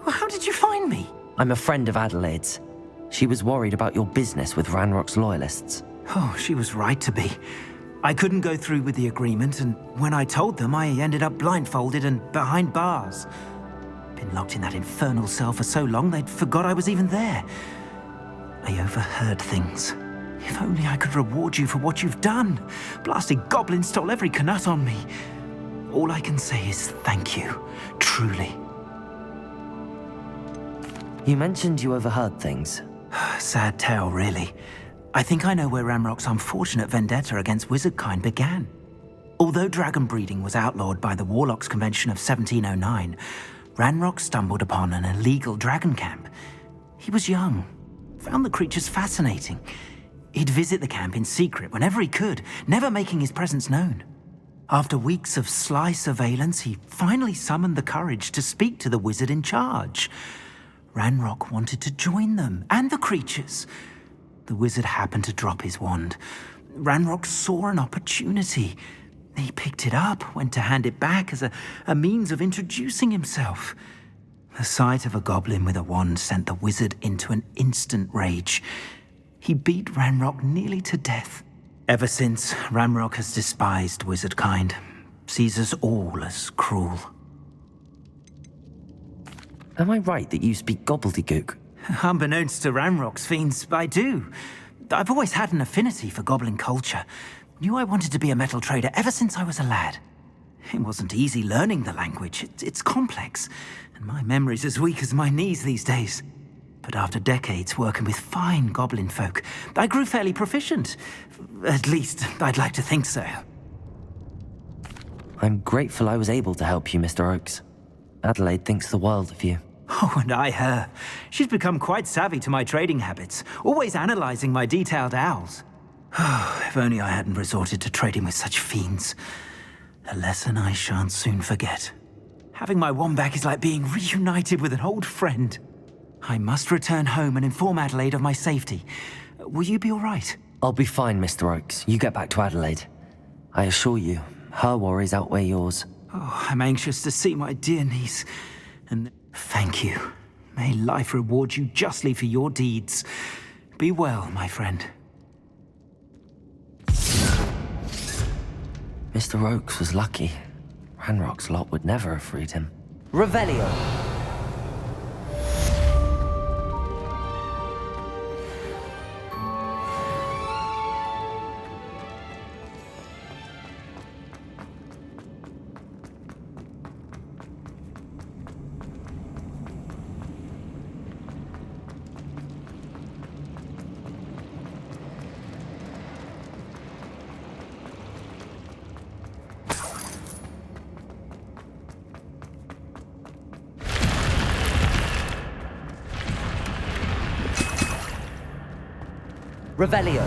How did you find me? I'm a friend of Adelaide's. She was worried about your business with Ranrock's loyalists. Oh, she was right to be. I couldn't go through with the agreement, and when I told them, I ended up blindfolded and behind bars. Been locked in that infernal cell for so long, they'd forgot I was even there. I overheard things. If only I could reward you for what you've done. Blasted goblins stole every Knut on me. All I can say is thank you, truly. You mentioned you overheard things. Sad tale, really. I think I know where Ranrock's unfortunate vendetta against wizardkind began. Although dragon breeding was outlawed by the Warlocks Convention of 1709, Ranrock stumbled upon an illegal dragon camp. He was young, found the creatures fascinating. He'd visit the camp in secret whenever he could, never making his presence known. After weeks of sly surveillance, he finally summoned the courage to speak to the wizard in charge. Ranrock wanted to join them, and the creatures. The wizard happened to drop his wand. Ranrock saw an opportunity. He picked it up, went to hand it back as a means of introducing himself. The sight of a goblin with a wand sent the wizard into an instant rage. He beat Ranrock nearly to death. Ever since, Ranrock has despised wizardkind, sees us all as cruel. Am I right that you speak gobbledygook? Unbeknownst to Ranrock's fiends, I do. I've always had an affinity for goblin culture. Knew I wanted to be a metal trader ever since I was a lad. It wasn't easy learning the language. It's complex, and my memory's as weak as my knees these days. But after decades working with fine goblin folk, I grew fairly proficient. At least, I'd like to think so. I'm grateful I was able to help you, Mr. Oakes. Adelaide thinks the world of you. Oh, and I her. She's become quite savvy to my trading habits, always analysing my detailed owls. If only I hadn't resorted to trading with such fiends. A lesson I shan't soon forget. Having my wand back is like being reunited with an old friend. I must return home and inform Adelaide of my safety. Will you be all right? I'll be fine, Mr. Oakes. You get back to Adelaide. I assure you, her worries outweigh yours. Oh, I'm anxious to see my dear niece. And thank you. May life reward you justly for your deeds. Be well, my friend. Mr. Oakes was lucky. Ranrock's lot would never have freed him. Revelio. Revelio.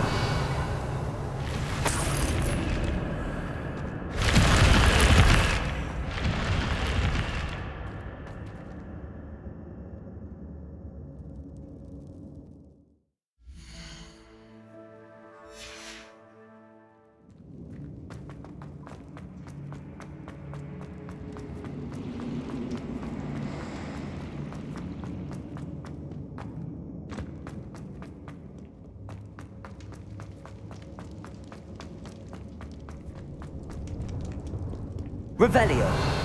Revelio.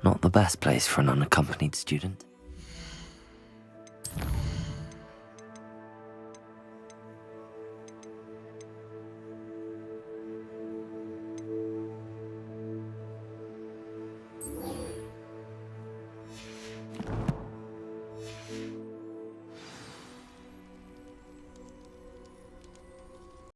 Not the best place for an unaccompanied student.